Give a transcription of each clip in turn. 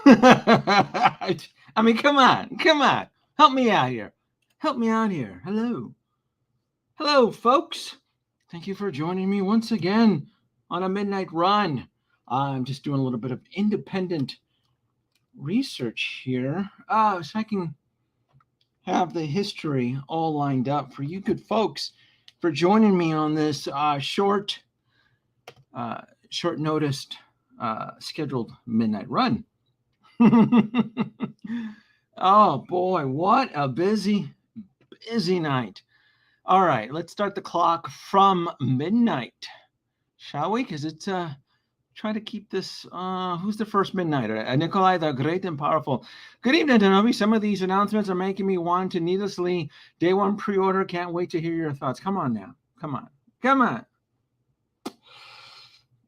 I mean, come on, come on. Help me out here. Help me out here. Hello. Hello, folks. Thank you for joining me once again on a midnight run. I'm just doing a little bit of independent research here so I can have the history all lined up for you good folks for joining me on this uh, short noticed scheduled midnight run. Oh boy, what a busy night. All right, let's start the clock from midnight, shall we? Because it's try to keep this. Who's the first midnighter? Nikolai the Great and Powerful. Good evening, Danoby. Some of these announcements are making me want to needlessly day one pre-order. Can't wait to hear your thoughts. Come on now. Come on. Come on.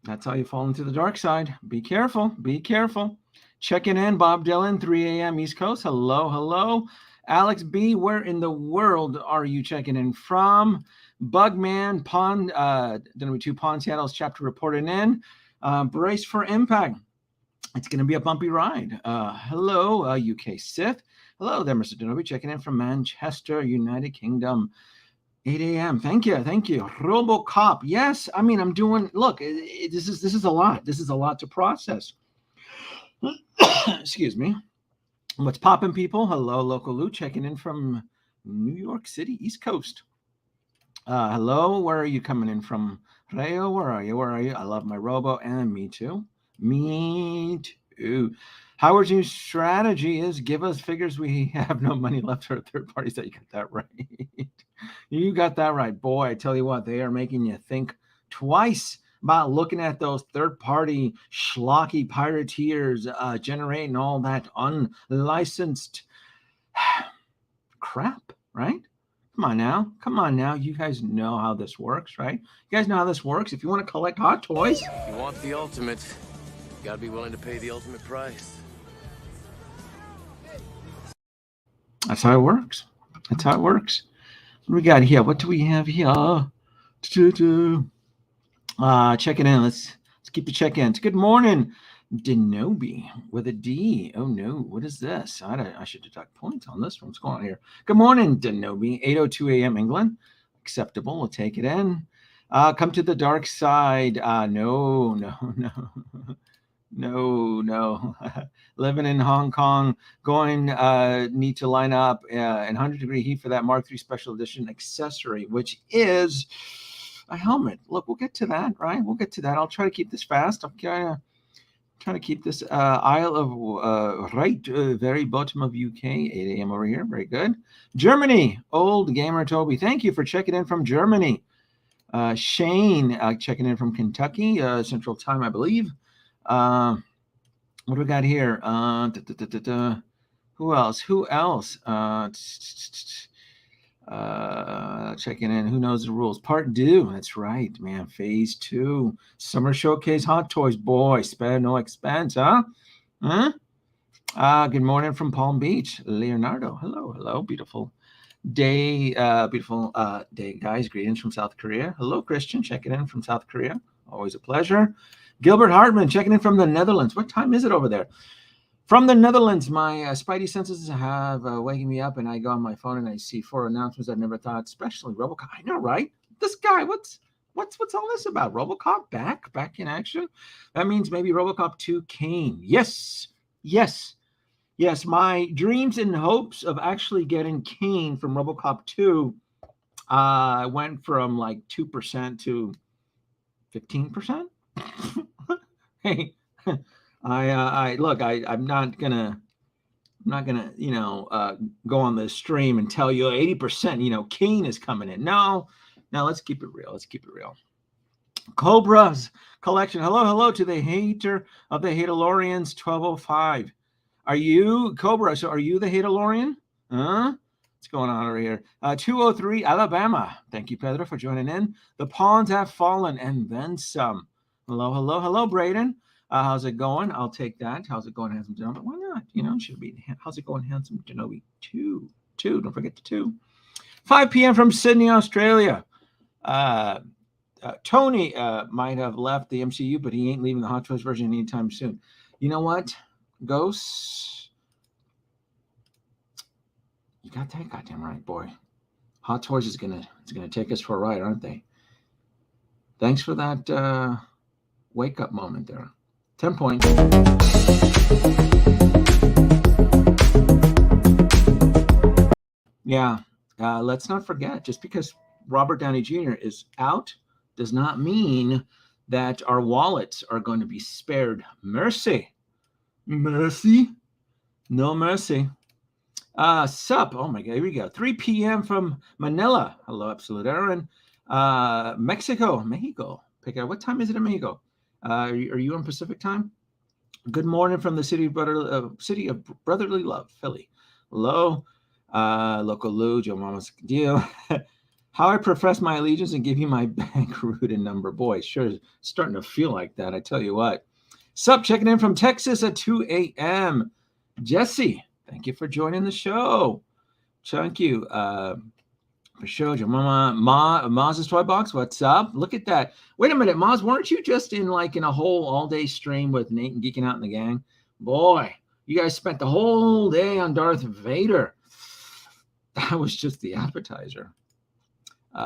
That's how you fall into the dark side. Be careful. Be careful. Checking in, Bob Dylan, 3 a.m. East Coast. Hello, hello. Alex B, where in the world are you checking in from? Bugman, Pond, Danoby2 Pond, Seattle's chapter reporting in. Brace for impact. It's going to be a bumpy ride. Hello, UK Sith. Hello there, Mr. Danoby, checking in from Manchester, United Kingdom. 8 a.m. Thank you. Robocop. Yes, I mean, I'm doing. Look, this is a lot. This is a lot to process. Excuse me. What's popping, people? Hello, Local Lou, checking in from New York City, East Coast. Hello, where are you coming in from? Rayo, where are you? I love my Robo, and me too. Me too. Howard's new strategy is give us figures we have no money left for third parties. That you got that right. You got that right. Boy, I tell you what, they are making you think twice about looking at those third-party schlocky pirateers generating all that unlicensed crap, right? Come on now. You guys know how this works, right? You guys know how this works. If you want to collect hot toys, you want the ultimate, you gotta be willing to pay the ultimate price. That's how it works. That's how it works. What do we got here? What do we have here? Checking in. Let's keep the check-ins. Good morning, Danoby with a D. Oh no, what is this? I should deduct points on this one. What's going on here? Good morning, Danoby. 8:02 a.m. England. Acceptable. We'll take it in. Come to the dark side. No. No. Living in Hong Kong, going need to line up in 100-degree heat for that Mark III Special Edition accessory, which is a helmet. Look, we'll get to that, right? We'll get to that. I'll try to keep this fast. I'm trying to keep this Isle of very bottom of UK, 8 a.m. over here. Very good. Germany, old gamer Toby. Thank you for checking in from Germany. Shane checking in from Kentucky, Central Time, I believe. What do we got here? Who else? Checking in. Who knows the rules? Part 2. That's right, man. Phase 2. Summer Showcase Hot Toys. Boy, spare no expense, huh? Good morning from Palm Beach, Leonardo. Hello. Beautiful day, guys. Greetings from South Korea. Hello, Christian. Checking in from South Korea. Always a pleasure. Gilbert Hartman checking in from the Netherlands. What time is it over there? From the Netherlands, my spidey senses have waking me up, and I go on my phone and I see 4 announcements I've never thought, especially Robocop. I know, right? This guy, what's all this about? Robocop back in action? That means maybe Robocop 2 came. Yes. My dreams and hopes of actually getting Kane from Robocop 2 went from like 2% to 15%. Hey, I'm not gonna, go on the stream and tell you 80%, Kane is coming in. No, let's keep it real. Cobra's collection. Hello to the hater of the Hatalorians, 1205. Are you Cobra? So are you the Hatalorian? Huh? What's going on over here? 203 Alabama. Thank you, Pedro, for joining in. The pawns have fallen and then some. Hello, Braden. How's it going? I'll take that. How's it going, handsome Danoby? Why not? Should be. How's it going, handsome Danoby? 2. Don't forget the 2. 5 p.m. from Sydney, Australia. Tony might have left the MCU, but he ain't leaving the Hot Toys version anytime soon. You know what? Ghosts. You got that goddamn right, boy. Hot Toys is gonna take us for a ride, aren't they? Thanks for that wake up moment there. 10 points. Yeah, let's not forget, just because Robert Downey Jr. is out does not mean that our wallets are going to be spared mercy. Mercy? No mercy. Sup? Oh my God, here we go. 3 p.m. from Manila. Hello, Absolute Aaron. Mexico. Pick out. What time is it in Mexico? Are you on Pacific time? Good morning from the city of brotherly love, Philly. Hello, Local Lou, Joe Mama's deal. How I profess my allegiance and give you my bank route and number. Boy, sure starting to feel like that. I tell you what. Sup, checking in from Texas at 2 a.m. Jesse, thank you for joining the show. Thank you. For sure, Joe Mama. Maz's Toy Box, what's up? Look at that. Wait a minute, Maz, weren't you just in a whole all-day stream with Nate and Geeking Out in the Gang? Boy, you guys spent the whole day on Darth Vader. That was just the appetizer.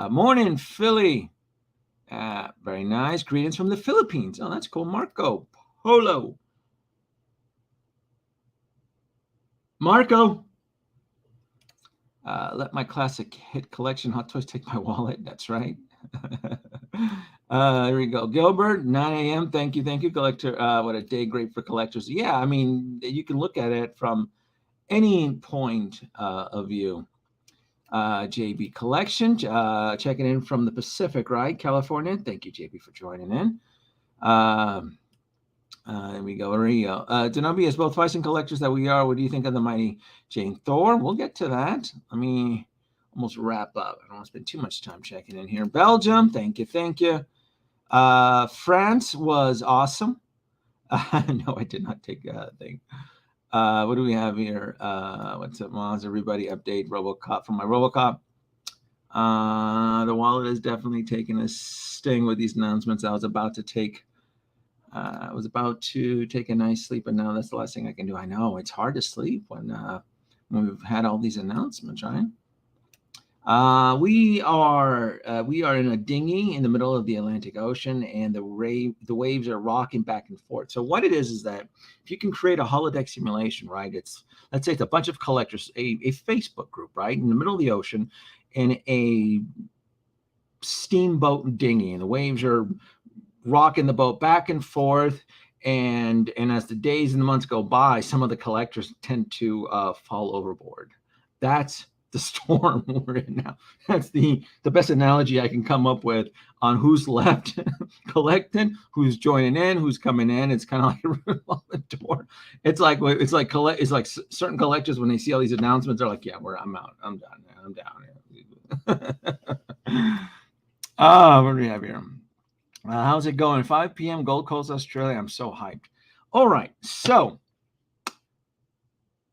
Morning, Philly. Very nice. Greetings from the Philippines. Oh, that's cool. Marco Polo. Marco. Let my classic hit collection Hot Toys take my wallet. That's right. There we go. Gilbert, 9 a.m. Thank you, collector. What a day, great for collectors. Yeah, I mean, you can look at it from any point of view. JB Collection, checking in from the Pacific, right? California. Thank you, JB, for joining in. There we go. Danoby, as both Vice and collectors that we are, what do you think of the mighty Jane Thor? We'll get to that. Let me almost wrap up. I don't want to spend too much time checking in here. Belgium, thank you. France was awesome. No, I did not take a thing. What do we have here? What's up, Moz? Everybody update Robocop from my Robocop. The wallet is definitely taking a sting with these announcements. I was about to take a nice sleep, and now that's the last thing I can do. I know it's hard to sleep when we've had all these announcements, right? We are in a dinghy in the middle of the Atlantic Ocean, and the waves are rocking back and forth. So what it is that if you can create a holodeck simulation, right? Let's say it's a bunch of collectors, a Facebook group, right, in the middle of the ocean, in a steamboat dinghy, and the waves are rocking the boat back and forth. And as the days and the months go by, some of the collectors tend to fall overboard. That's the storm we're in now. That's the best analogy I can come up with on who's left collecting, who's joining in, who's coming in. It's kind of like a room on the door. It's like certain collectors, when they see all these announcements, they're like, yeah, I'm out. I'm done. I'm down. What do we have here? How's it going? 5 p.m. Gold Coast, Australia. I'm so hyped. All right, so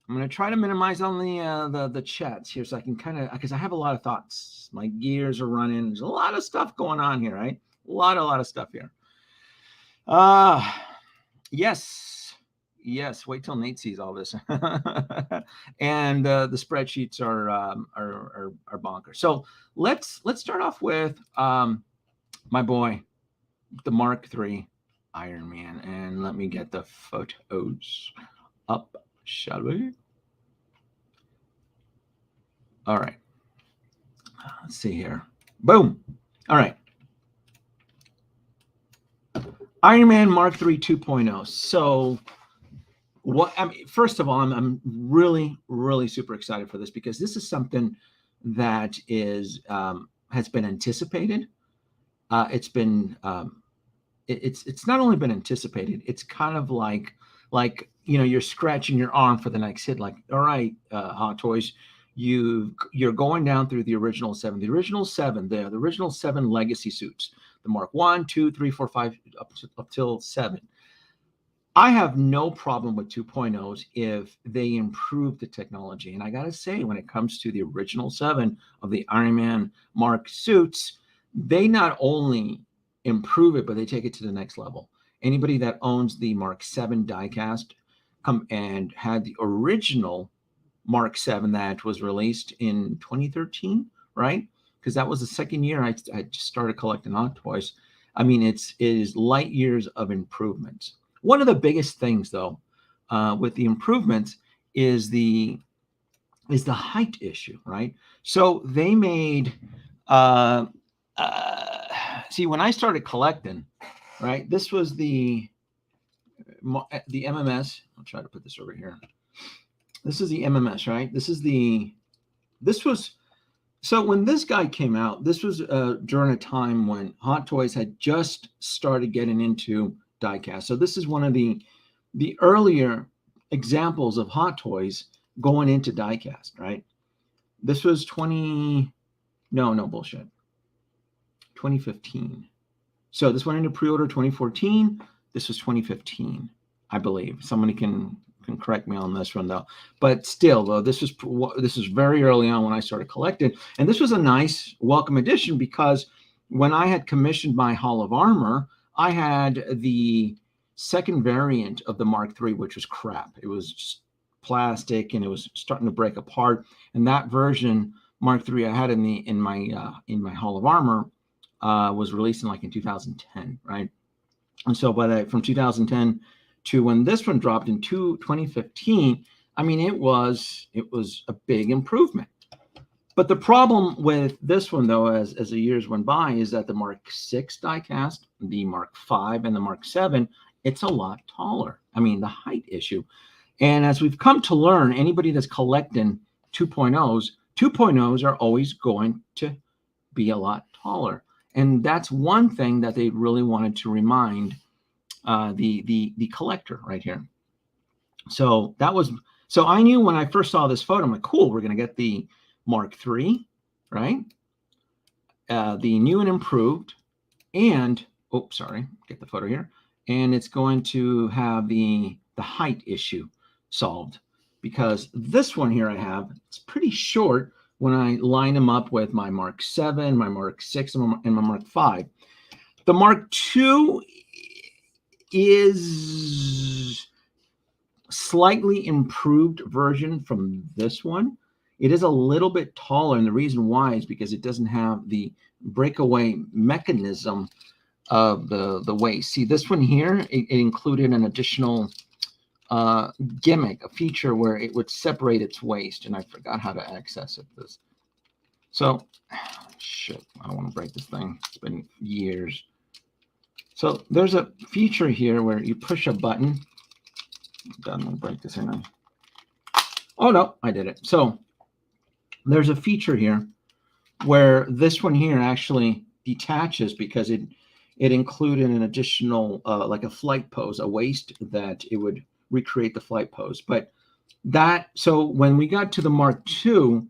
I'm going to try to minimize on the chats here so I can kind of, because I have a lot of thoughts. My gears are running. There's a lot of stuff going on here, right? A lot of stuff here. Yes. Wait till Nate sees all this. And the spreadsheets are bonkers. So let's start off with my boy, the Mark III Iron Man, and let me get the photos up, shall we? All right, let's see here. Boom. All right, Iron Man Mark III 2.0. So first of all, I'm really super excited for this, because this is something that is has been anticipated. It's not only been anticipated, it's kind of like you're scratching your arm for the next hit. Like, all right, Hot Toys, you're going down through the original seven, the original seven legacy suits, the Mark 1, 2, 3, 4, 5, up till 7. I have no problem with 2.0s if they improve the technology. And I got to say, when it comes to the original 7 of the Iron Man Mark suits, they not only improve it, but they take it to the next level. Anybody that owns the Mark 7 diecast, come and had the original Mark 7 that was released in 2013, right? Because that was the second year I just started collecting Hot Toys. I mean, it is light years of improvements. One of the biggest things, though, with the improvements is the height issue, right? So they made, see, when I started collecting, right, this was the MMS. I'll try to put this over here. This is the MMS, right? So when this guy came out, this was during a time when Hot Toys had just started getting into diecast. So this is one of the earlier examples of Hot Toys going into diecast, right? This was 2015. So this went into pre-order 2014. This was 2015, I believe. Somebody can correct me on this one, though. But still, though, this is very early on when I started collecting. And this was a nice welcome addition because when I had commissioned my Hall of Armor, I had the second variant of the Mark III, which was crap. It was just plastic and it was starting to break apart. And that version, Mark III, I had in my Hall of Armor, was released in 2010, right? And so from 2010 to when this one dropped in 2015, I mean, it was a big improvement. But the problem with this one, though, as the years went by, is that the Mark VI diecast, the Mark V, and the Mark VII, it's a lot taller. I mean, the height issue. And as we've come to learn, anybody that's collecting 2.0s are always going to be a lot taller. And that's one thing that they really wanted to remind the collector right here. So I knew when I first saw this photo, I'm like, cool, we're going to get the Mark III, right? The new and improved, and get the photo here. And it's going to have the height issue solved, because this one here I have, it's pretty short when I line them up with my Mark VII, my Mark VI, and my Mark V. The Mark II is slightly improved version from this one. It is a little bit taller, and the reason why is because it doesn't have the breakaway mechanism of the waist. See, this one here, it included an additional gimmick, a feature where it would separate its waist, and I forgot how to access it. So, shit, I don't want to break this thing. It's been years. So there's a feature here where you push a button. I'm going to break this in now. Oh, no, I did it. So there's a feature here where this one here actually detaches because it included an additional, like a flight pose, a waist that it would recreate the flight pose. So when we got to the Mark II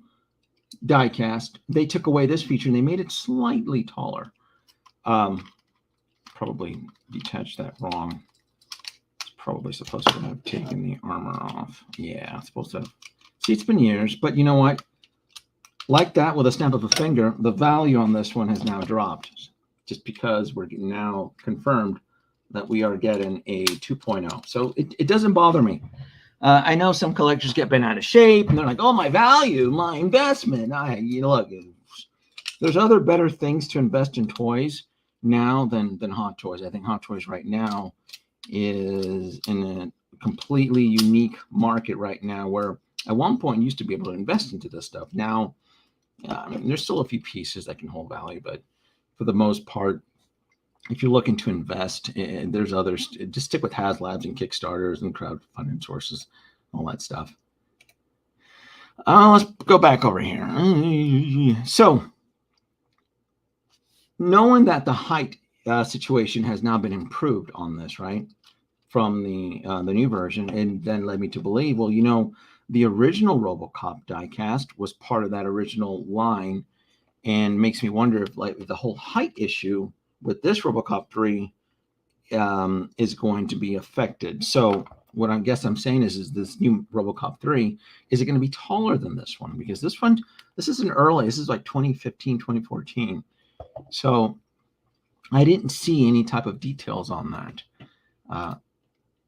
diecast, they took away this feature and they made it slightly taller. Probably detached that wrong. It's probably supposed to have taken the armor off. Yeah, it's supposed to. See, it's been years, but you know what? Like that, with a snap of a finger, the value on this one has now dropped, just because we're now confirmed that we are getting a 2.0. So it doesn't bother me. I know some collectors get bent out of shape, and they're like, "Oh, my value, my investment." Look, there's other better things to invest in toys now than Hot Toys. I think Hot Toys right now is in a completely unique market right now, where at one point you used to be able to invest into this stuff. Now, I mean, there's still a few pieces that can hold value, but for the most part, if you're looking to invest, there's others. Just stick with HasLabs and Kickstarters and crowdfunding sources, all that stuff. Let's go back over here. So, knowing that the height situation has now been improved on this, right, from the new version, and then led me to believe, well, the original Robocop diecast was part of that original line, and makes me wonder if the whole height issue with this Robocop 3 is going to be affected. So what I guess I'm saying is this new Robocop 3, is it going to be taller than this one? Because this is like 2015, 2014. So I didn't see any type of details on that.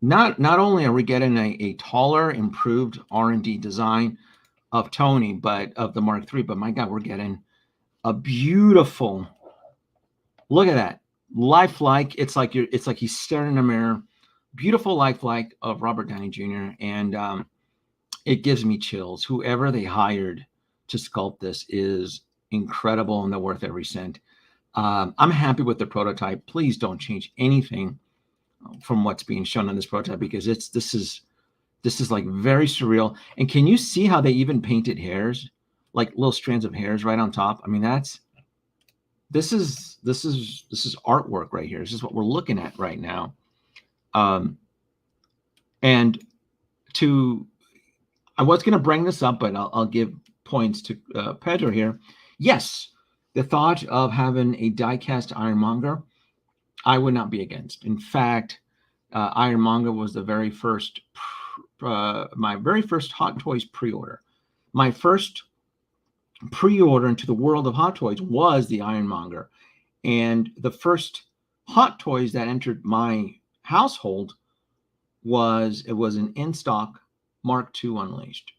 not only are we getting a taller, improved R&D design of Tony, but of the Mark III, but my God, we're getting a beautiful, look at that, lifelike. It's like he's staring in a mirror. Beautiful lifelike of Robert Downey Jr. And it gives me chills. Whoever they hired to sculpt this is incredible, and they're worth every cent. I'm happy with the prototype. Please don't change anything from what's being shown on this prototype, because this is like very surreal. And can you see how they even painted hairs, like little strands of hairs right on top? I mean, this is artwork right here. This is what we're looking at right now. And I was going to bring this up, but I'll give points to Pedro here. Yes, the thought of having a die-cast Ironmonger, I would not be against. In fact, Ironmonger was the very first, my very first Hot Toys pre-order. My first pre-order into the world of Hot Toys was the Ironmonger. And the first Hot Toys that entered my household was an in-stock Mark II Unleashed.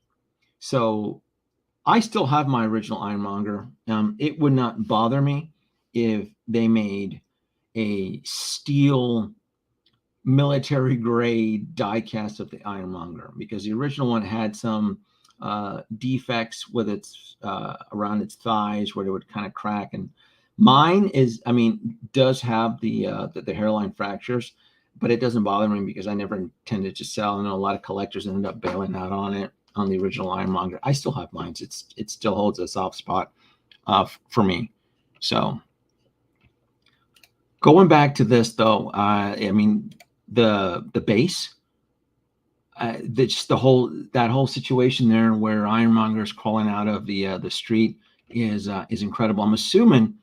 So I still have my original Ironmonger. It would not bother me if they made a steel military grade die cast of the Ironmonger, because the original one had some defects with its around its thighs where it would kind of crack. And mine does have the hairline fractures, but it doesn't bother me because I never intended to sell. I know a lot of collectors ended up bailing out on it, on the original Ironmonger. I still have mine. It still holds a soft spot for me. So going back to this though, the base, just that whole situation there where Ironmonger is crawling out of the street is incredible. I'm assuming,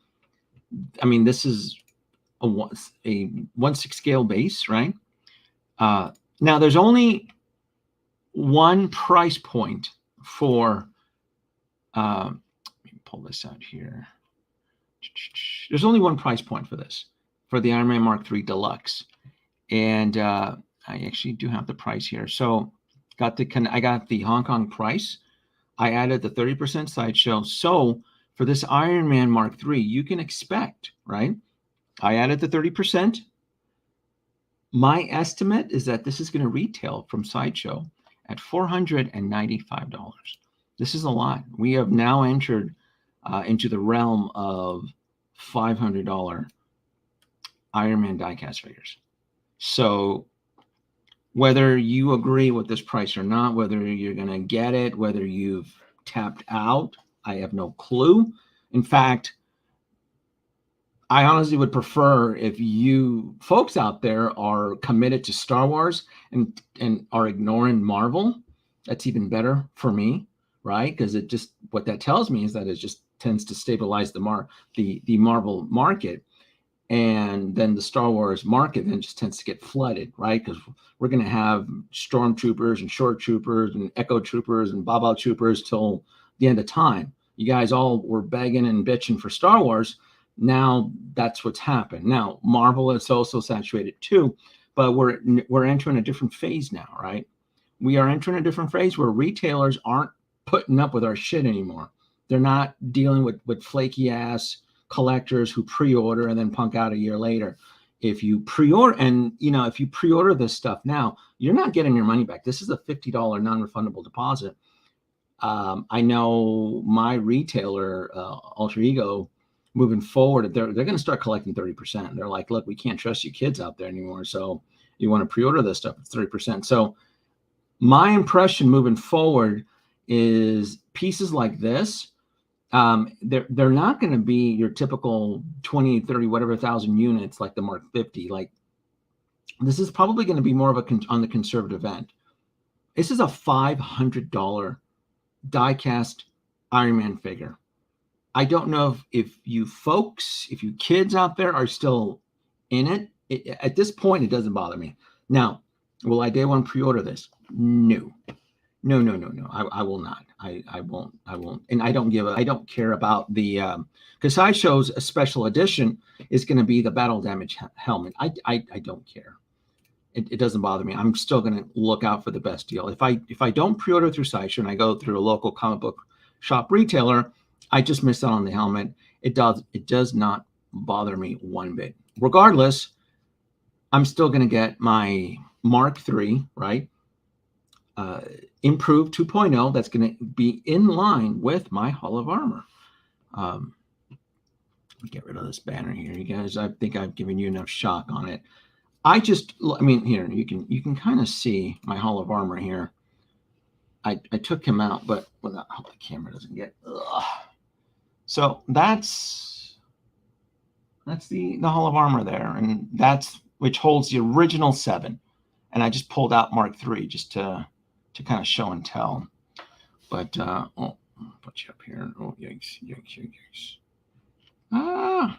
this is a 1/6 scale base, right? Now there's only one price point for, let me pull this out here. There's only one price point for this, for the Iron Man Mark III Deluxe. And I actually do have the price here. So I got the Hong Kong price. I added the 30% sideshow. So for this Iron Man Mark III, you can expect, right? I added the 30%. My estimate is that this is going to retail from sideshow at $495. This is a lot. We have now entered into the realm of $500 Iron Man diecast figures. So whether you agree with this price or not, whether you're going to get it, whether you've tapped out, I have no clue. In fact, I honestly would prefer if you folks out there are committed to Star Wars and are ignoring Marvel. That's even better for me, right? Because what that tells me is that it just tends to stabilize the Marvel market. And then the Star Wars market then just tends to get flooded, right? Because we're going to have stormtroopers and short troopers and echo troopers and Baba troopers till the end of time. You guys all were begging and bitching for Star Wars. Now that's what's happened. Now Marvel is also saturated too, but we're entering a different phase now, right? We are entering a different phase where retailers aren't putting up with our shit anymore. They're not dealing with flaky ass collectors who pre-order and then punk out a year later. If you pre-order this stuff now, you're not getting your money back. This is a $50 non-refundable deposit. I know my retailer, Alter Ego, moving forward, they're going to start collecting 30%. They're like, look, we can't trust you kids out there anymore. So you want to pre-order this stuff, it's 30%. So my impression moving forward is pieces like this, they're not going to be your typical 20, 30, whatever thousand units like the Mark 50. Like, this is probably going to be more of on the conservative end. This is a $500 die-cast Iron Man figure. I don't know if you kids out there are still in it. At this point, it doesn't bother me. Now, will I day one pre-order this? No. I will not. I won't. And I don't care about the, because Sideshow's a special edition is going to be the battle damage helmet. I don't care. it doesn't bother me. I'm still going to look out for the best deal. If I don't pre-order through Sideshow and I go through a local comic book shop retailer, I just miss out on the helmet. It does not bother me one bit. Regardless, I'm still going to get my Mark III, right? Improved 2.0. That's going to be in line with my Hall of Armor. Let me get rid of this banner here, you guys. I think I've given you enough shock on it. I mean, here you can kind of see my Hall of Armor here. I took him out, but without, I hope the camera doesn't get. Ugh. So that's the Hall of Armor there, and that's which holds the original 7. And I just pulled out Mark III just to kind of show and tell. But oh, I'll put you up here. Oh, yikes, yikes, yikes.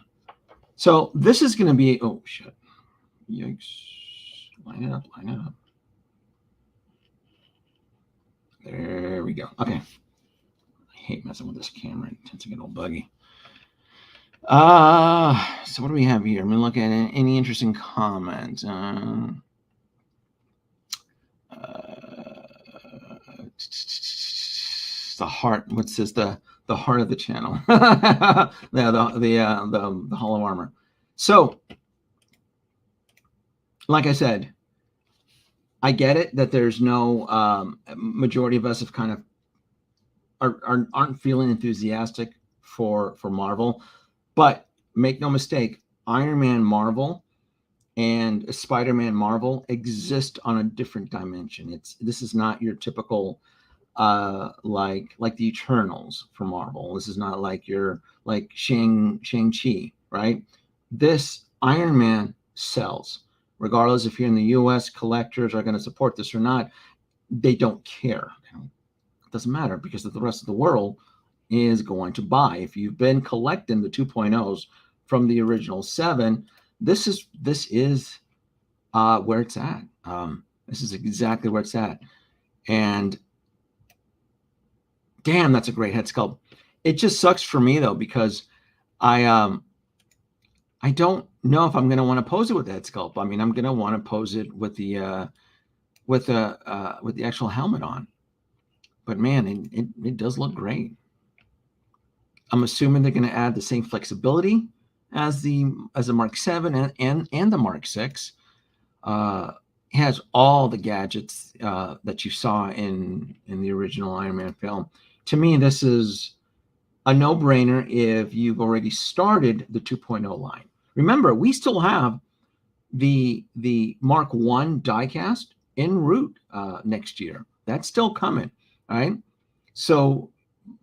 So this is going to be, oh shit. Yikes. Line it up, line it up. There we go. Okay. I hate messing with this camera. It tends to get all buggy. So what do we have here? I'm going to look at any interesting comments. The heart, what's this? The heart of the channel. Yeah, the Hall of Armor. So, like I said, I get it that there's no majority of us have kind of aren't feeling enthusiastic for Marvel, but make no mistake, Iron Man Marvel and Spider-Man Marvel exist on a different dimension. This is not your typical like the Eternals for Marvel. This is not like your like Shang-Chi, right? This Iron Man sells. Regardless if you're in the US, collectors are going to support this or not, they don't care. It doesn't matter because the rest of the world is going to buy. If you've been collecting the 2.0s from the original 7, this is where it's at. This is exactly where it's at. And damn, that's a great head sculpt. It just sucks for me though, because I don't know if I'm going to want to pose it with the head sculpt. I mean, I'm going to want to pose it with the actual helmet on. But man, it does look great. I'm assuming they're going to add the same flexibility as the Mark 7 and the Mark 6. It has all the gadgets that you saw in the original Iron Man film. To me, this is a no-brainer if you've already started the 2.0 line. Remember, we still have the Mark 1 diecast en route next year. That's still coming, right? So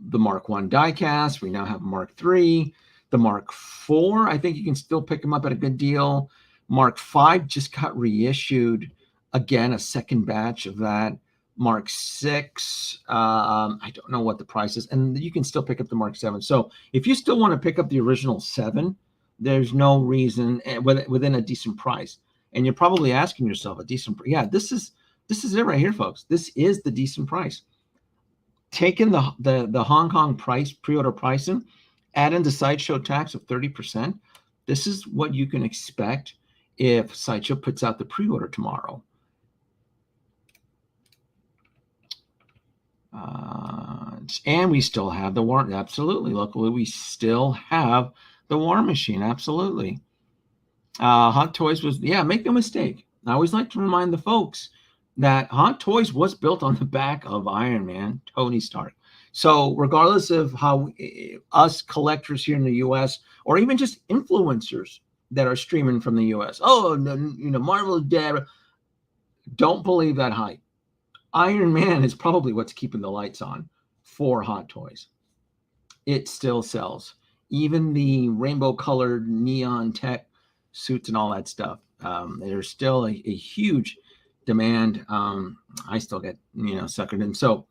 the Mark 1 diecast, we now have Mark 3. The Mark 4, I think you can still pick them up at a good deal. Mark 5 just got reissued. Again, a second batch of that. Mark 6, I don't know what the price is. And you can still pick up the Mark 7. So if you still want to pick up the original 7, there's no reason within a decent price. And you're probably asking yourself, a decent price. Yeah, this is it right here, folks. This is the decent price. Taking the Hong Kong price, pre-order pricing, add in the Sideshow tax of 30%. This is what you can expect if Sideshow puts out the pre-order tomorrow. And we still have the War. Absolutely. Locally, we still have the War Machine. Absolutely. Hot Toys was, yeah, make no mistake. I always like to remind the folks that Hot Toys was built on the back of Iron Man, Tony Stark. So regardless of how us collectors here in the U.S. or even just influencers that are streaming from the U.S., oh, Marvel is dead. Don't believe that hype. Iron Man is probably what's keeping the lights on for Hot Toys. It still sells. Even the rainbow-colored neon tech suits and all that stuff. There's still a huge demand. I still get suckered in. So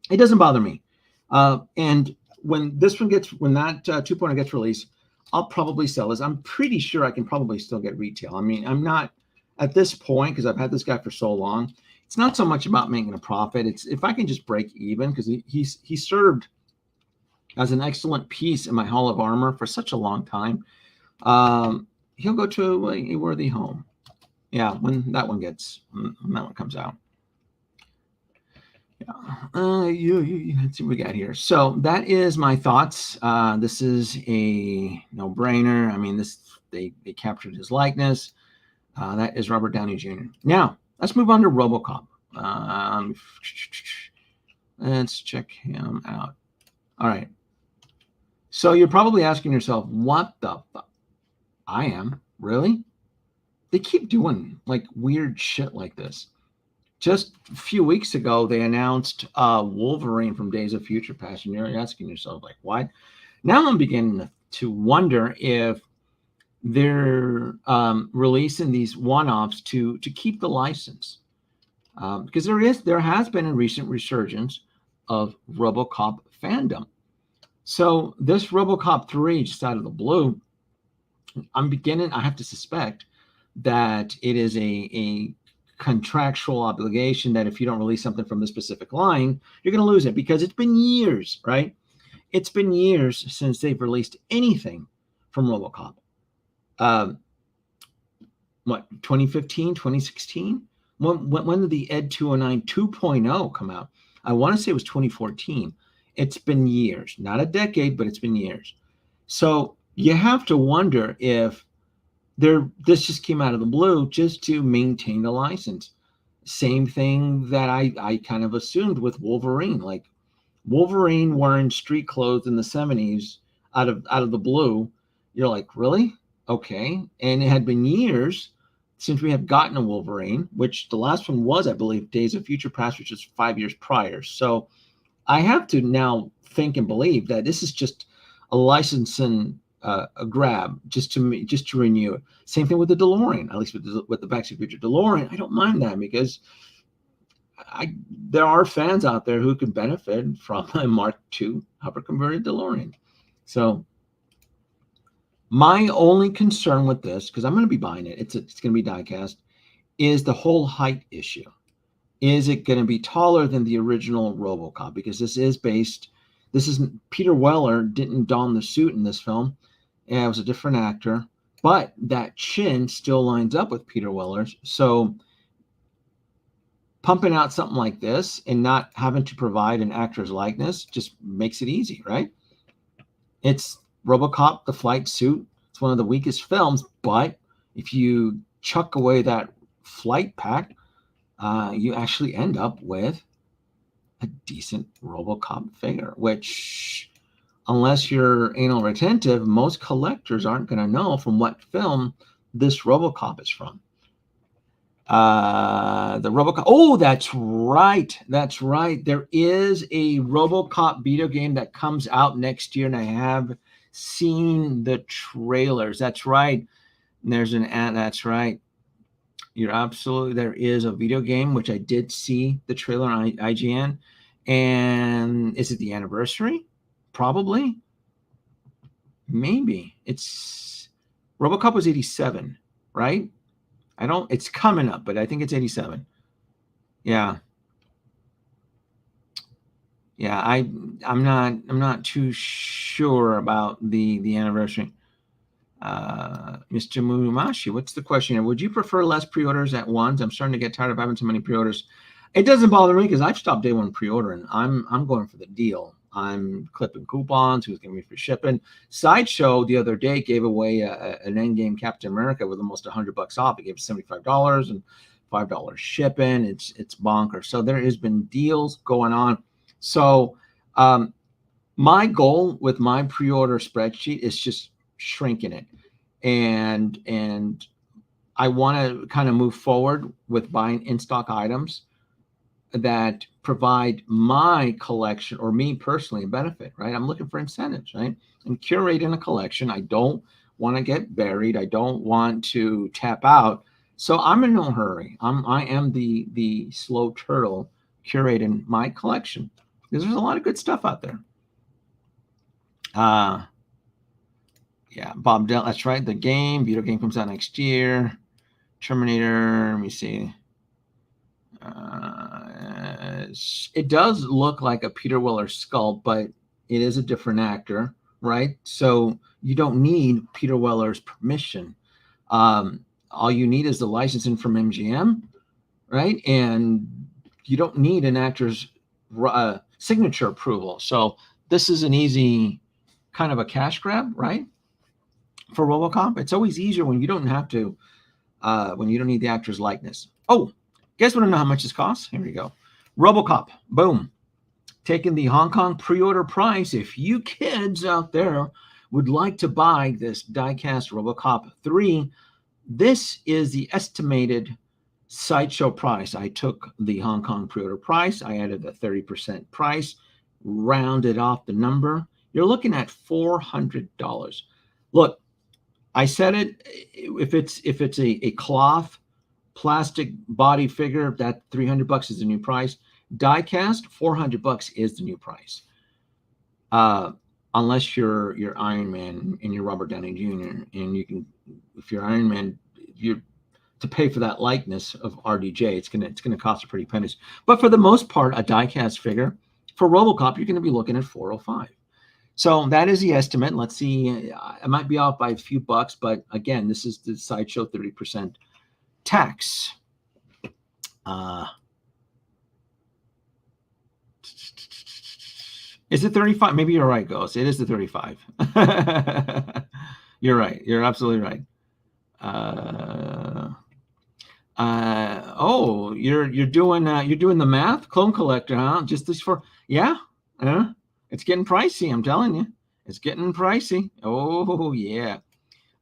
it doesn't bother me. And when that 2.0 gets released, I'll probably sell this. I'm pretty sure I can probably still get retail. I mean, I'm not at this point, because I've had this guy for so long. It's not so much about making a profit. It's if I can just break even, because he served as an excellent piece in my Hall of Armor for such a long time. He'll go to a worthy home. Yeah, when that one comes out. Let's see what we got here. So that is my thoughts. This is a no-brainer. I mean, they captured his likeness. That is Robert Downey Jr. Now let's move on to Robocop. Let's check him out. All right. So you're probably asking yourself, what the fuck? I am. Really? They keep doing like weird shit like this. Just a few weeks ago, they announced Wolverine from Days of Future Past, and you're asking yourself, like, what? Now I'm beginning to wonder if they're releasing these one-offs to keep the license, because there has been a recent resurgence of RoboCop fandom. So this RoboCop 3, just out of the blue, I have to suspect that it is a contractual obligation that if you don't release something from the specific line, you're going to lose it, because it's been years, right? It's been years since they've released anything from RoboCop. What, 2015, 2016? When did the Ed 209 2.0 come out? I want to say it was 2014. It's been years, not a decade, but it's been years. So you have to wonder if this just came out of the blue just to maintain the license. Same thing that I kind of assumed with Wolverine. Like, Wolverine wearing street clothes in the 70s out of the blue. You're like, really? Okay. And it had been years since we have gotten a Wolverine, which the last one was, I believe, Days of Future Past, which was 5 years prior. So I have to now think and believe that this is just a licensing a grab just to renew it. Same thing with the DeLorean, at least with the Back to the Future DeLorean. I don't mind that, because there are fans out there who could benefit from a Mark II hover converted DeLorean. So my only concern with this, because I'm going to be buying it, it's going to be diecast, is the whole height issue. Is it going to be taller than the original RoboCop? Because Peter Weller didn't don the suit in this film. Yeah, it was a different actor, but that chin still lines up with Peter Weller's. So pumping out something like this and not having to provide an actor's likeness just makes it easy, right? It's RoboCop, the flight suit. It's one of the weakest films, but if you chuck away that flight pack, you actually end up with a decent RoboCop figure, which, unless you're anal retentive, most collectors aren't going to know from what film this RoboCop is from. The RoboCop. Oh, that's right. That's right. There is a RoboCop video game that comes out next year, and I have seen the trailers. That's right. There's an ad. That's right. You're absolutely. There is a video game, which I did see the trailer on IGN. And is it the anniversary? Probably. Maybe. It's RoboCop was 87, right? It's coming up, but I think it's 87. Yeah. Yeah, I'm not too sure about the anniversary. Mr. Mumashi, what's the question here? Would you prefer less pre-orders at once? I'm starting to get tired of having so many pre-orders. It doesn't bother me, because I've stopped day one pre-ordering. I'm going for the deal. I'm clipping coupons. Who's giving me free shipping? Sideshow the other day gave away an Endgame Captain America with almost $100 off. It gave $75 and $5 shipping. It's bonkers. So there has been deals going on. So my goal with my pre-order spreadsheet is just shrinking it, and I want to kind of move forward with buying in-stock items that provide my collection, or me personally, a benefit, right? I'm looking for incentives, right? I'm curating a collection. I don't want to get buried. I don't want to tap out. So I'm in no hurry. I am the slow turtle curating my collection, because there's a lot of good stuff out there. Yeah, Bob Dell, that's right. The video game comes out next year. Terminator, let me see. It does look like a Peter Weller sculpt, but it is a different actor, right? So you don't need Peter Weller's permission. All you need is the licensing from MGM, right? And you don't need an actor's signature approval. So this is an easy kind of a cash grab, right? For Robocop, it's always easier when you don't have to, when you don't need the actor's likeness. Oh, you guys want to know how much this costs? Here we go. Robocop, boom. Taking the Hong Kong pre-order price. If you kids out there would like to buy this diecast Robocop 3, this is the estimated sideshow price. I took the Hong Kong pre-order price, I added a 30% price, rounded off the number. You're looking at $400. Look, I said it. If it's a cloth plastic body figure, that $300 is the new price. Diecast, $400 is the new price. Unless you're Iron Man and you're Robert Downey Jr. and you can, if you're Iron Man, you to pay for that likeness of RDJ, it's gonna cost a pretty pennies. But for the most part, a diecast figure for Robocop, you're gonna be looking at $405. So that is the estimate. Let's see, I might be off by a few bucks, but again, this is the sideshow 30% tax. Is it 35? Maybe you're right, Ghost. It is the 35. You're right. You're absolutely right. Oh, you're doing the math, Clone Collector, huh? Just this for it's getting pricey. I'm telling you, it's getting pricey. Oh yeah.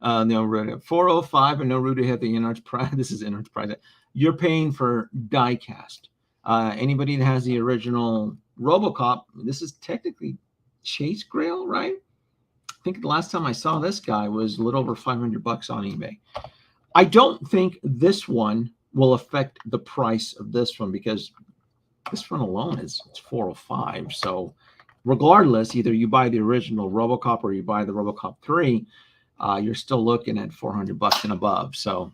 No root 405 and no root to hit the inarch price. This is inarch price. You're paying for diecast. Anybody that has the original Robocop, this is technically Chase Grail, right? I think the last time I saw this guy was a little over $500 on eBay. I don't think this one will affect the price of this one because this one alone is $405. So regardless, either you buy the original Robocop or you buy the Robocop 3, you're still looking at $400 and above. So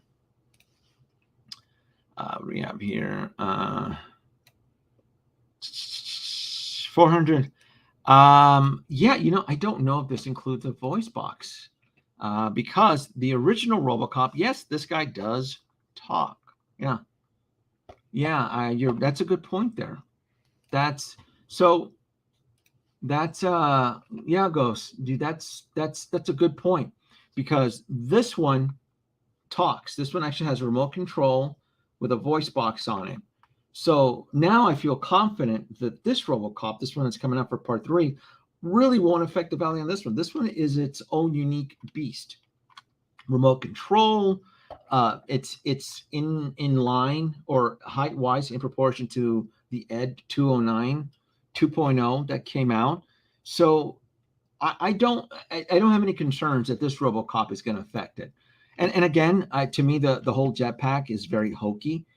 we have here 400. Yeah, I don't know if this includes a voice box because the original Robocop, yes, this guy does talk. Yeah, that's a good point there. That's yeah, Ghost, dude, that's a good point because this one talks. This one actually has a remote control with a voice box on it. So now I feel confident that this Robocop, this one that's coming up for part 3, really won't affect the value on this one. This one is its own unique beast. Remote control, it's in line or height-wise in proportion to the ED 209 2.0 that came out. So I don't have any concerns that this Robocop is going to affect it. And again, to me, the whole jetpack is very hokey.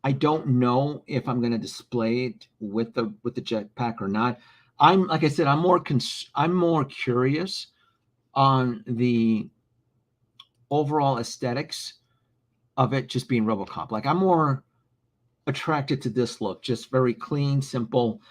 I don't know if I'm going to display it with the jetpack or not. Like I said, I'm more curious on the overall aesthetics of it just being Robocop. Like I'm more attracted to this look, just very clean, simple.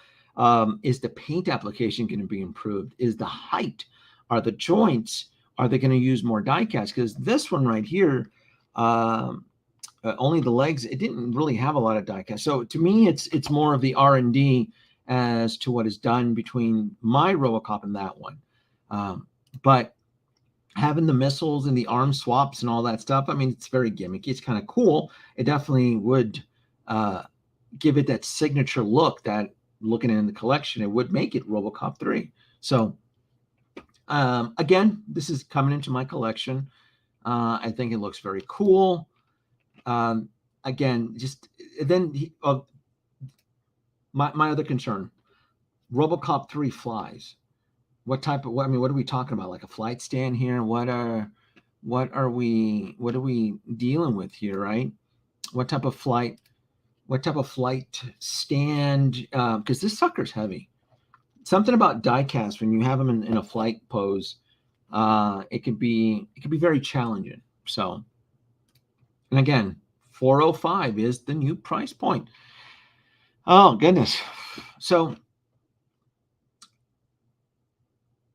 Is the paint application going to be improved? Is the height? Are the joints? Are they going to use more diecast? Because this one right here, only the legs, it didn't really have a lot of diecast. So to me, it's more of the R&D as to what is done between my Robocop and that one. But having the missiles and the arm swaps and all that stuff, I mean, it's very gimmicky. It's kind of cool. It definitely would give it that signature look that, looking in the collection, it would make it Robocop 3. So again, this is coming into my collection. I think it looks very cool. Again, just then my other concern, Robocop 3 flies. What type of, what are we talking about? Like a flight stand here? What are we dealing with here, right? What type of flight stand? Because this sucker's heavy. Something about diecast when you have them in a flight pose, it could be very challenging. So, and again, 405 is the new price point. Oh goodness. So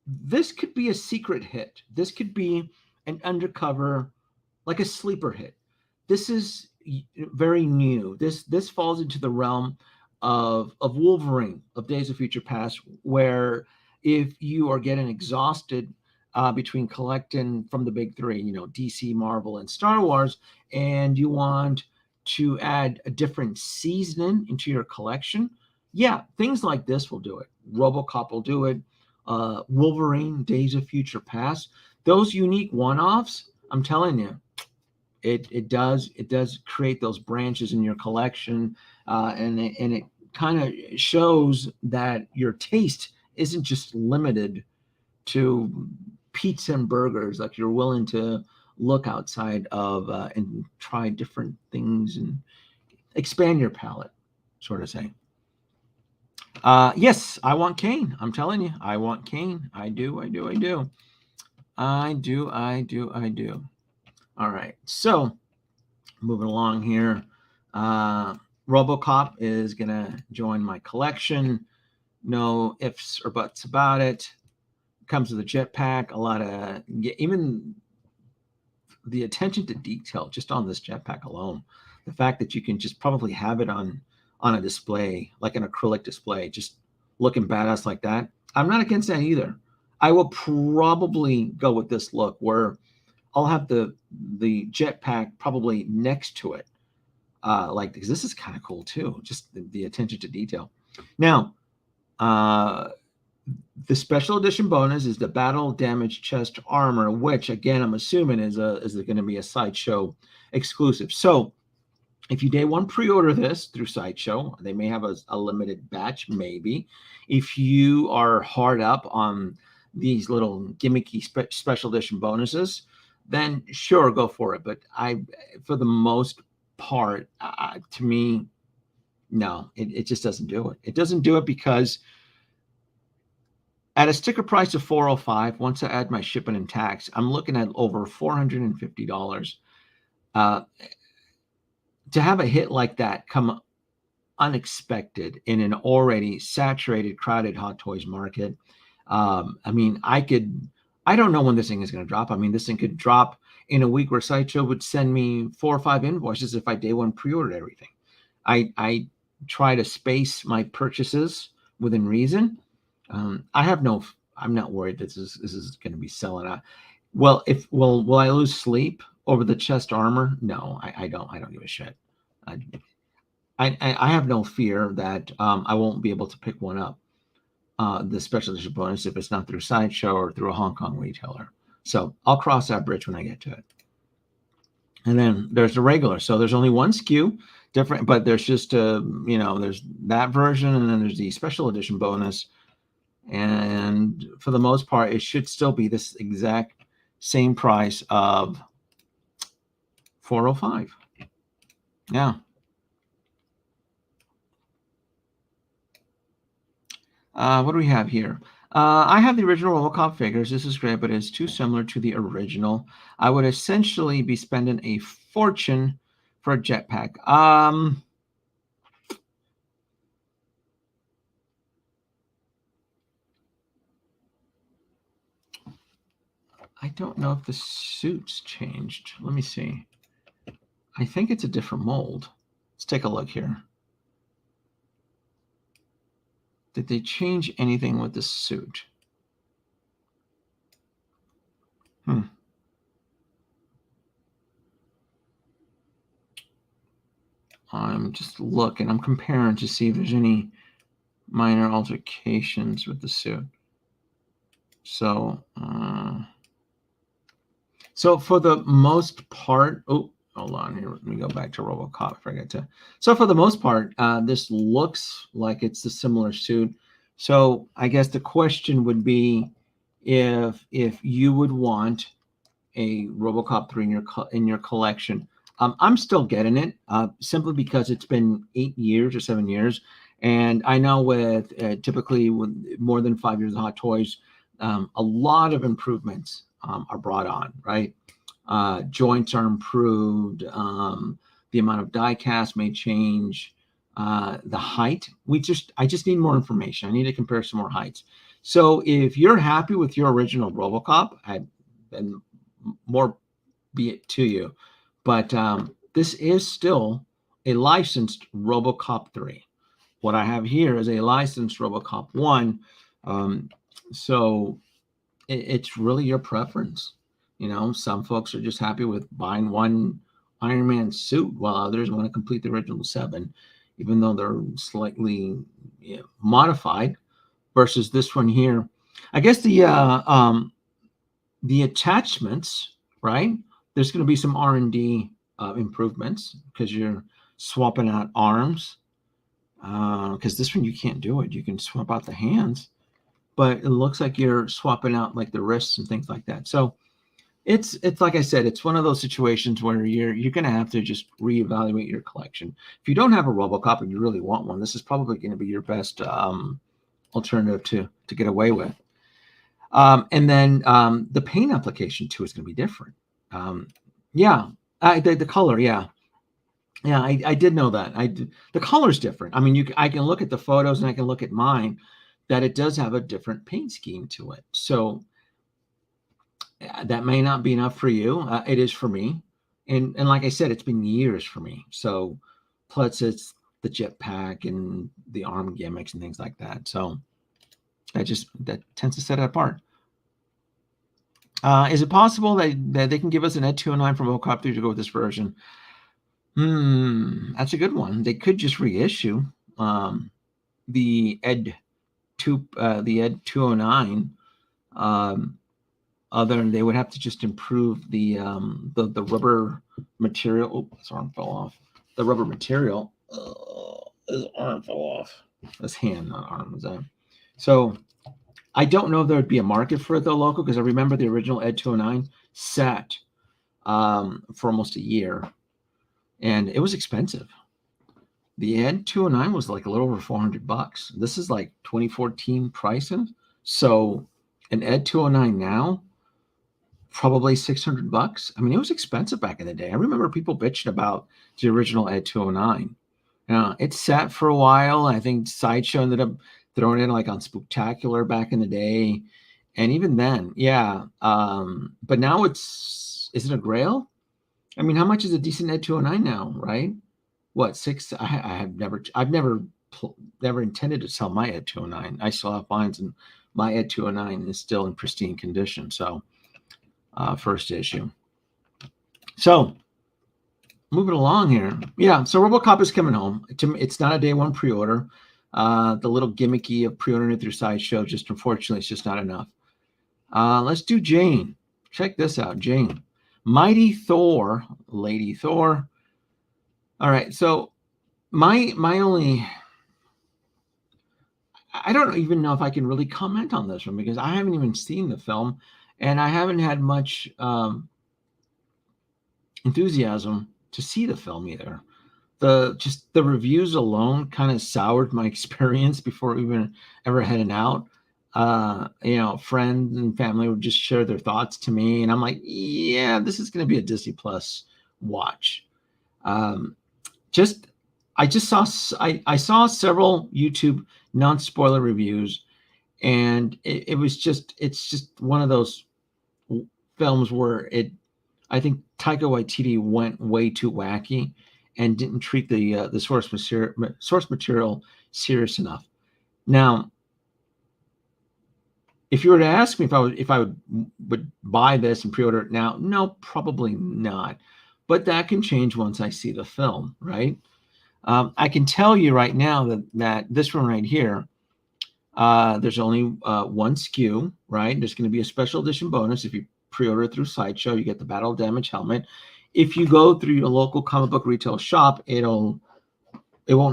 this could be a secret hit. This could be an undercover like a sleeper hit. This is very new. This falls into the realm of Wolverine, of Days of Future Past, where if you are getting exhausted between collecting from the big three, DC, Marvel, and Star Wars, and you want to add a different seasoning into your collection, yeah, things like this will do it. Robocop will do it. Wolverine, Days of Future Past, those unique one-offs, I'm telling you, it does create those branches in your collection, and it kind of shows that your taste isn't just limited to pizza and burgers. Like, you're willing to look outside of and try different things and expand your palate, sort of say. Yes, I want Kane. I'm telling you, I want Kane. I do. All right, so moving along here, Robocop is gonna join my collection. No ifs or buts about it. Comes with a jetpack, a lot of, even the attention to detail just on this jetpack alone. The fact that you can just probably have it on a display, like an acrylic display, just looking badass like that. I'm not against that either. I will probably go with this look where I'll have the jetpack probably next to it, like, because this is kind of cool too, just the attention to detail. Now, the special edition bonus is the battle damage chest armor, which again I'm assuming is going to be a Sideshow exclusive. So if you day one pre-order this through Sideshow, they may have a limited batch, maybe. If you are hard up on these little gimmicky special edition bonuses, then sure, go for it. But for the most part, to me, no, it just doesn't do it. It doesn't do it because at a sticker price of $405, once I add my shipping and tax, I'm looking at over $450. To have a hit like that come unexpected in an already saturated, crowded Hot Toys market, I mean, I don't know when this thing is going to drop. I mean, this thing could drop in a week where Sideshow would send me 4 or 5 invoices if I day one pre-ordered everything. I try to space my purchases within reason. I'm not worried that this is going to be selling out. Well, will I lose sleep over the chest armor? No, I don't give a shit. I have no fear that I won't be able to pick one up, the special edition bonus, if it's not through Sideshow or through a Hong Kong retailer. So I'll cross that bridge when I get to it. And then there's the regular. So there's only one SKU, different, but there's just there's that version, and then there's the special edition bonus. And for the most part, it should still be this exact same price of $405. Yeah. What do we have here? I have the original Robocop figures. This is great, but it's too similar to the original. I would essentially be spending a fortune for a jetpack. I don't know if the suit's changed. Let me see. I think it's a different mold. Let's take a look here. Did they change anything with the suit? I'm just looking. I'm comparing to see if there's any minor altercations with the suit. So, so for the most part, oh, hold on here. Let me go back to Robocop. I forgot to. So for the most part, this looks like it's a similar suit. So I guess the question would be if you would want a Robocop 3 in your collection. I'm still getting it simply because it's been 8 years or 7 years. And I know with typically with more than 5 years of Hot Toys, a lot of improvements are brought on, right? Joints are improved. The amount of die cast may change. The height, I just need more information. I need to compare some more heights. So if you're happy with your original Robocop, then more be it to you. But this is still a licensed Robocop 3. What I have here is a licensed Robocop 1. So it's really your preference. You know, some folks are just happy with buying one Iron Man suit, while others want to complete the original 7, even though they're slightly modified. Versus this one here, I guess the attachments, right? There's going to be some R&D improvements because you're swapping out arms. Because this one you can't do it. You can swap out the hands, but it looks like you're swapping out like the wrists and things like that. So it's like I said, it's one of those situations where you're going to have to just reevaluate your collection. If you don't have a Robocop and you really want one, this is probably going to be your best alternative to get away with. And then the paint application too is going to be different. The color, yeah, I did know that. The color's different. I mean, I can look at the photos and I can look at mine, that it does have a different paint scheme to it. So that may not be enough for you. It is for me, and like I said, it's been years for me. So plus it's the jetpack and the arm gimmicks and things like that. So that tends to set it apart. Is it possible that they can give us an Ed 209 from Robocop 3 to go with this version? That's a good one. They could just reissue the Ed 209. Other than they would have to just improve the rubber material. His arm fell off. The rubber material. His arm fell off. His hand, not arm. So I don't know if there would be a market for it though, local, because I remember the original Ed 209 sat for almost a year, and it was expensive. The Ed 209 was like a little over $400. This is like 2014 pricing. So an Ed 209 now, probably $600. I mean, it was expensive back in the day. I remember people bitching about the original Ed 209. It sat for a while. I think Sideshow ended up throwing it like on Spooktacular back in the day. And even then, yeah. But now is it a grail? I mean, how much is a decent Ed 209 now, right? What, 6? I've never intended to sell my Ed 209. I still have mine, and my Ed 209 is still in pristine condition. So first issue. So moving along here. Yeah, so Robocop is coming home. It's not a day one pre-order. The little gimmicky of pre-ordering it through Sideshow, just unfortunately, it's just not enough. Let's do Jane. Check this out, Jane. Mighty Thor, Lady Thor. All right, so my only, I don't even know if I can really comment on this one because I haven't even seen the film, and I haven't had much enthusiasm to see the film either. The reviews alone kind of soured my experience before even ever heading out. Friends and family would just share their thoughts to me, and I'm like, yeah, this is going to be a Disney Plus watch. I saw several YouTube non-spoiler reviews, and it's just one of those films where I think Taika Waititi went way too wacky and didn't treat the source material serious enough. Now, if you were to ask me if I would buy this and pre-order it now, no, probably not. But that can change once I see the film, right? I can tell you right now that this one right here, there's only one SKU, right? There's going to be a special edition bonus if you pre-order it through Sideshow. You get the battle damage helmet. If you go through your local comic book retail shop, it won't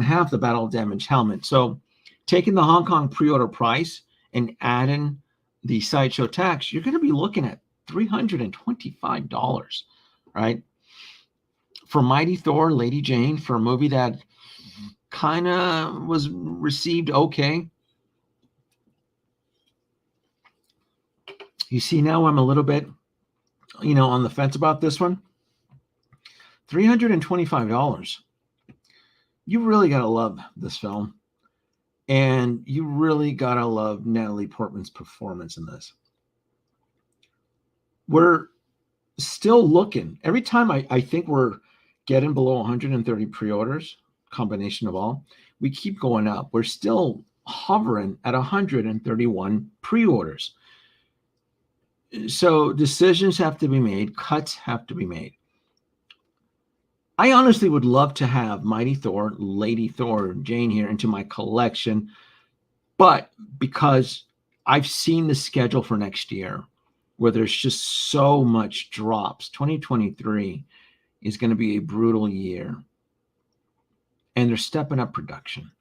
have the battle damage helmet. So, taking the Hong Kong pre-order price and adding the Sideshow tax, you're going to be looking at $325, right? For Mighty Thor, Lady Jane, for a movie that kind of was received okay. You see, now I'm a little bit, on the fence about this one. $325. You really got to love this film. And you really got to love Natalie Portman's performance in this. still looking. Every time I think we're getting below 130 pre-orders, combination of all, we keep going up. We're still hovering at 131 pre-orders. So decisions have to be made, cuts have to be made. I honestly would love to have Mighty Thor, Lady Thor, Jane here into my collection, but because I've seen the schedule for next year where there's just so much drops, 2023 is going to be a brutal year. And they're stepping up production.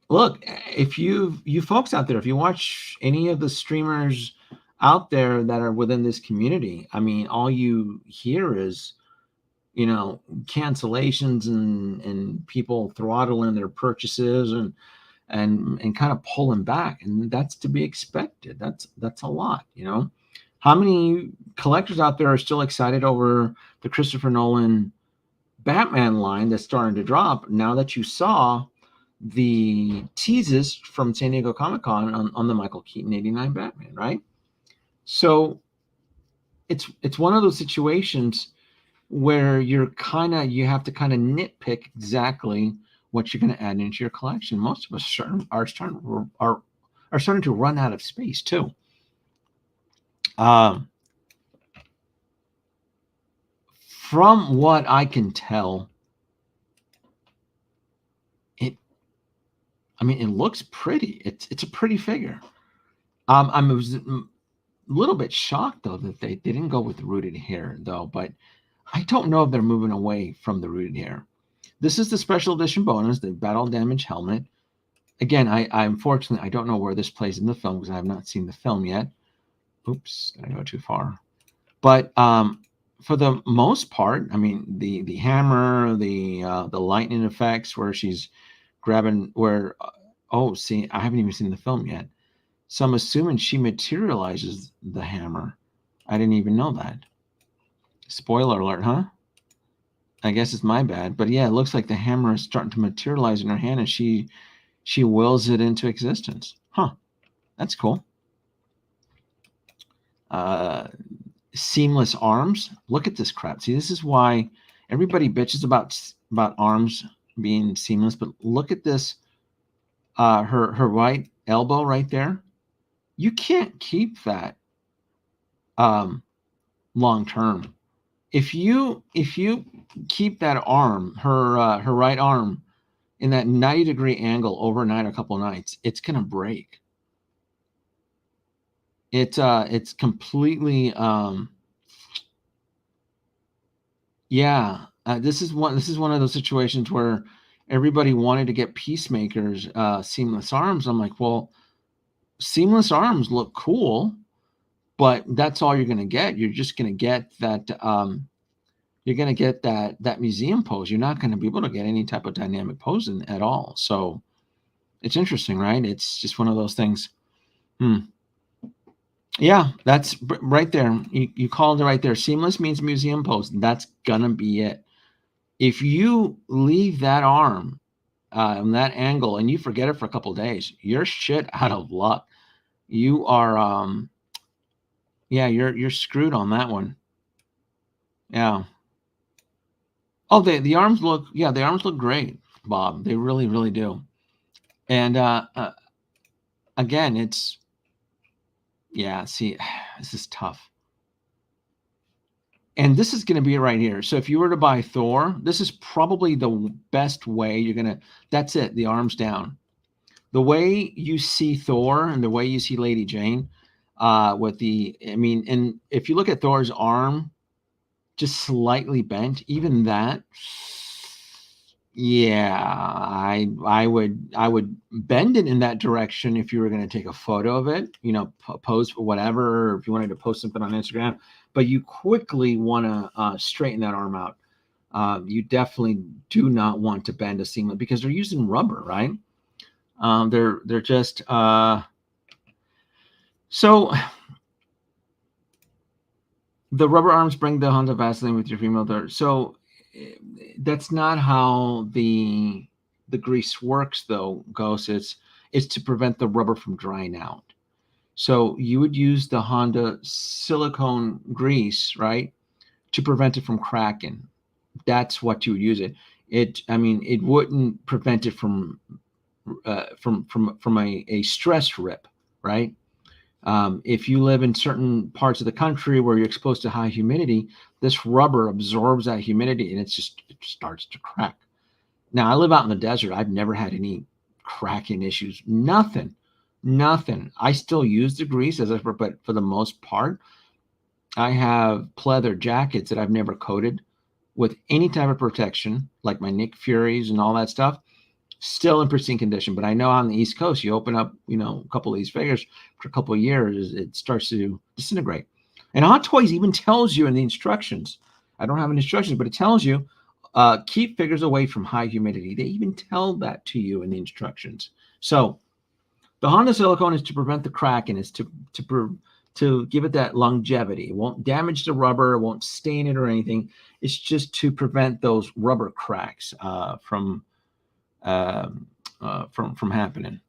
Look, if you folks out there, if you watch any of the streamers out there that are within this community, I mean, all you hear is, cancellations and people throttling their purchases and kind of pulling back, and that's to be expected. That's a lot. How many collectors out there are still excited over the Christopher Nolan Batman line that's starting to drop now that you saw the teases from San Diego Comic-Con on the Michael Keaton 89 Batman, right? So it's one of those situations where you have to kind of nitpick exactly what you're going to add into your collection. Most of us are starting to run out of space too. From what I can tell, it looks pretty. It's a pretty figure. I was a little bit shocked though that they didn't go with the rooted hair though, but I don't know if they're moving away from the rooted hair. This is the special edition bonus, the battle damage helmet. Again, I unfortunately I don't know where this plays in the film because I have not seen the film yet. Oops, did I go too far? But for the most part, I mean, the hammer, the lightning effects where she's grabbing see, I haven't even seen the film yet. So I'm assuming she materializes the hammer. I didn't even know that. Spoiler alert, huh? I guess it's my bad. But yeah, it looks like the hammer is starting to materialize in her hand and she wills it into existence. Huh. That's cool. Seamless arms. Look at this crap. See, this is why everybody bitches about arms being seamless, but look at this. Her right elbow right there. You can't keep that long term. If you keep that arm, her right arm, in that 90-degree angle overnight or a couple of nights, it's gonna break. It's completely this is one of those situations where everybody wanted to get Peacemaker's seamless arms. I'm like, well, seamless arms look cool, but that's all you're going to get. You're just going to get that you're going to get that museum pose. You're not going to be able to get any type of dynamic posing at all. So it's interesting, right? It's just one of those things. Yeah, that's right there. You called it right there. Seamless means museum pose. That's going to be it. If you leave that arm in that angle and you forget it for a couple of days, you're shit out of luck. You are, you're screwed on that one. Yeah. Oh, the arms look, the arms look great, Bob. They really, really do. And again, it's, see, this is tough. And this is going to be it right here. So if you were to buy Thor, this is probably the best way that's it, the arms down. The way you see Thor and the way you see Lady Jane, and if you look at Thor's arm, just slightly bent, even that, I would bend it in that direction if you were going to take a photo of it, post for whatever, or if you wanted to post something on Instagram, but you quickly want to straighten that arm out. You definitely do not want to bend a seamless because they're using rubber, right? They're just so the rubber arms bring the Honda Vaseline with your female dirt. So that's not how the grease works, though, Ghost. It's to prevent the rubber from drying out. So you would use the Honda silicone grease, right, to prevent it from cracking. That's what you would use it. I mean, it wouldn't prevent it from a stress rip, right? If you live in certain parts of the country where you're exposed to high humidity, this rubber absorbs that humidity and it starts to crack. Now, I live out in the desert. I've never had any cracking issues. Nothing. I still use the grease but for the most part, I have pleather jackets that I've never coated with any type of protection, like my Nick Furies and all that stuff, still in pristine condition. But I know on the East Coast, you open up, a couple of these figures for a couple of years, it starts to disintegrate. And Hot Toys even tells you in the instructions, I don't have any instructions, but it tells you, keep figures away from high humidity. They even tell that to you in the instructions. So the Honda silicone is to prevent the crack and is to give it that longevity. It won't damage the rubber, it won't stain it or anything. It's just to prevent those rubber cracks from happening.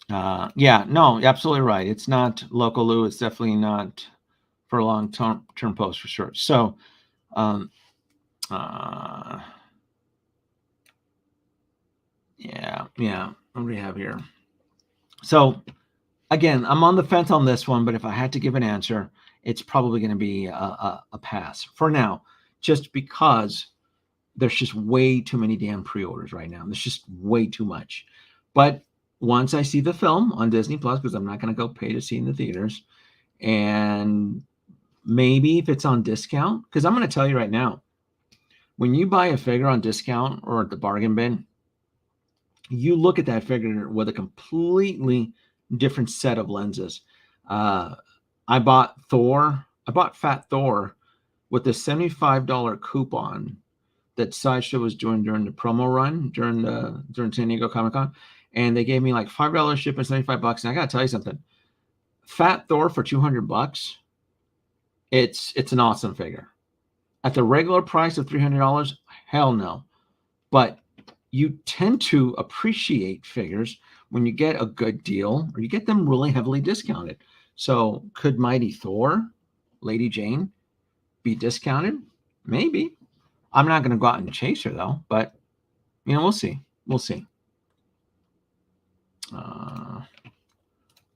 Yeah, no, absolutely right. It's not local loo. It's definitely not for a long-term post for sure. So, yeah. What do we have here? So, again, I'm on the fence on this one, but if I had to give an answer, it's probably going to be a pass for now, just because there's just way too many damn pre-orders right now. There's just way too much. But once I see the film on Disney Plus, because I'm not going to go pay to see in the theaters, and maybe if it's on discount, because I'm going to tell you right now, when you buy a figure on discount or at the bargain bin, you look at that figure with a completely different set of lenses. I bought Fat Thor with a $75 coupon that Sideshow was doing during the promo run during San Diego Comic-Con, and they gave me like $5 shipping, $75. And I gotta tell you something, Fat Thor for $200, it's an awesome figure. At the regular price of $300, hell no. But you tend to appreciate figures when you get a good deal or you get them really heavily discounted. So could Mighty Thor, Lady Jane, be discounted? Maybe. I'm not going to go out and chase her though, but we'll see.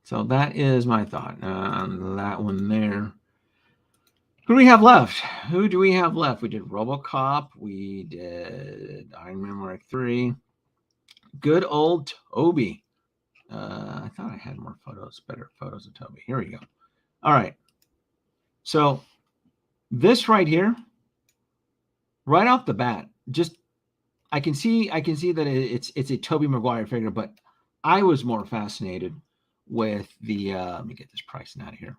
So that is my thought on that one there. Who do we have left? We did Robocop. We did Iron Man Mark 3. Good old Toby. I thought I had better photos of Toby. Here we go. All right. So this right here, right off the bat, just I can see that it's a Tobey Maguire figure, but I was more fascinated with the let me get this pricing out of here.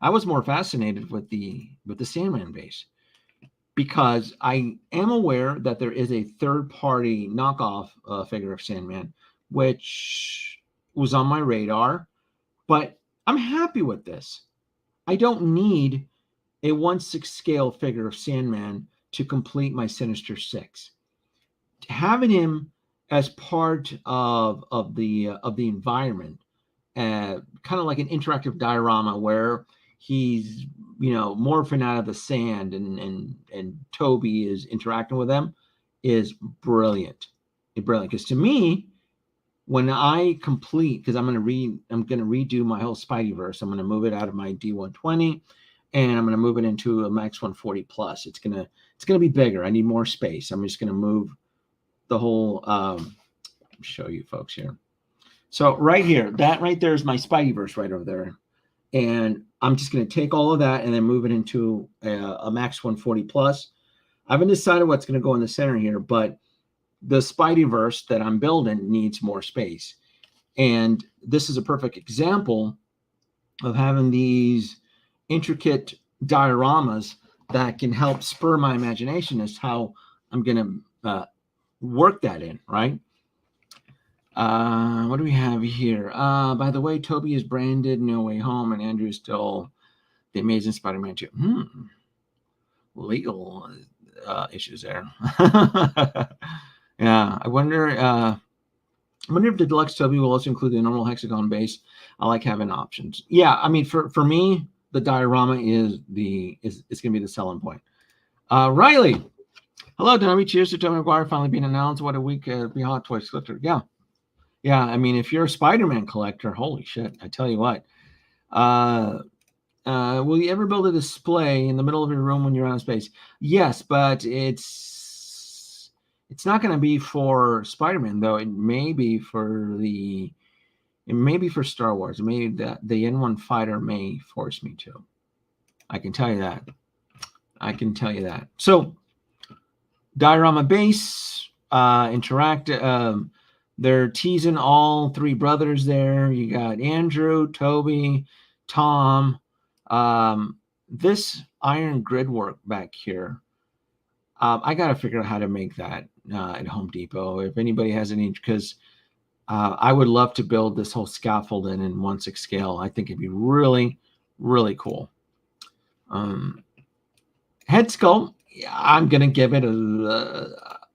I was more fascinated with the Sandman base because I am aware that there is a third-party knockoff figure of Sandman, which was on my radar, but I'm happy with this. I don't need a 1/6 scale figure of Sandman to complete my Sinister Six. Having him as part of the environment, kind of like an interactive diorama where he's morphing out of the sand and Toby is interacting with them, is brilliant. Because to me, when I complete, because I'm going to redo my whole Spideyverse. I'm going to move it out of my D120 and I'm going to move it into a Max 140 Plus. It's going to be bigger. I need more space. I'm just going to move the whole show you folks here. So right here, that right there is my Spideyverse right over there. And I'm just going to take all of that and then move it into a Max 140 Plus. I haven't decided what's going to go in the center here, but the Spideyverse that I'm building needs more space. And this is a perfect example of having these intricate dioramas that can help spur my imagination as how I'm going to work that in, right? What do we have here? By the way, Toby is branded No Way Home and Andrew is still the Amazing Spider-Man 2. Legal issues there. Yeah, I wonder I wonder if the Deluxe Toby will also include the normal hexagon base. I like having options. Yeah, I mean, for me, the diorama is going to be the selling point. Riley, hello, Danoby. Cheers to Tobey Mcguire finally being announced. What a week to be Hot Toys collector. Yeah. I mean, if you're a Spider-Man collector, holy shit! I tell you what. Will you ever build a display in the middle of your room when you're out of space? Yes, but it's not going to be for Spider-Man though. It may be for Star Wars. Maybe the N1 fighter may force me to. I can tell you that. So, Diorama Base, they're teasing all three brothers there. You got Andrew, Toby, Tom. This iron grid work back here, I got to figure out how to make that at Home Depot. If anybody has any, because I would love to build this whole scaffold in 1/6 scale. I think it'd be really, really cool. Head sculpt, I'm going to give it a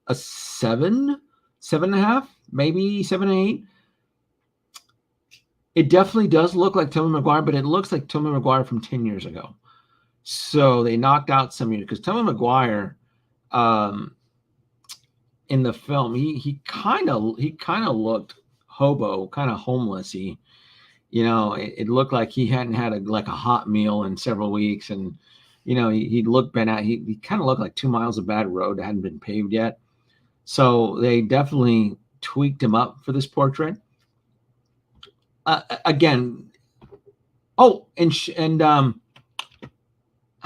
7.5, maybe 7.8. It definitely does look like Tobey Mcguire, but it looks like Tobey Mcguire from 10 years ago. So they knocked out some years because Tobey Mcguire, in the film, he kind of looked hobo, kind of homelessy. It looked like he hadn't had a hot meal in several weeks, and he looked bent out. He kind of looked like 2 miles of bad road that hadn't been paved yet. So they definitely tweaked him up for this portrait. Again, how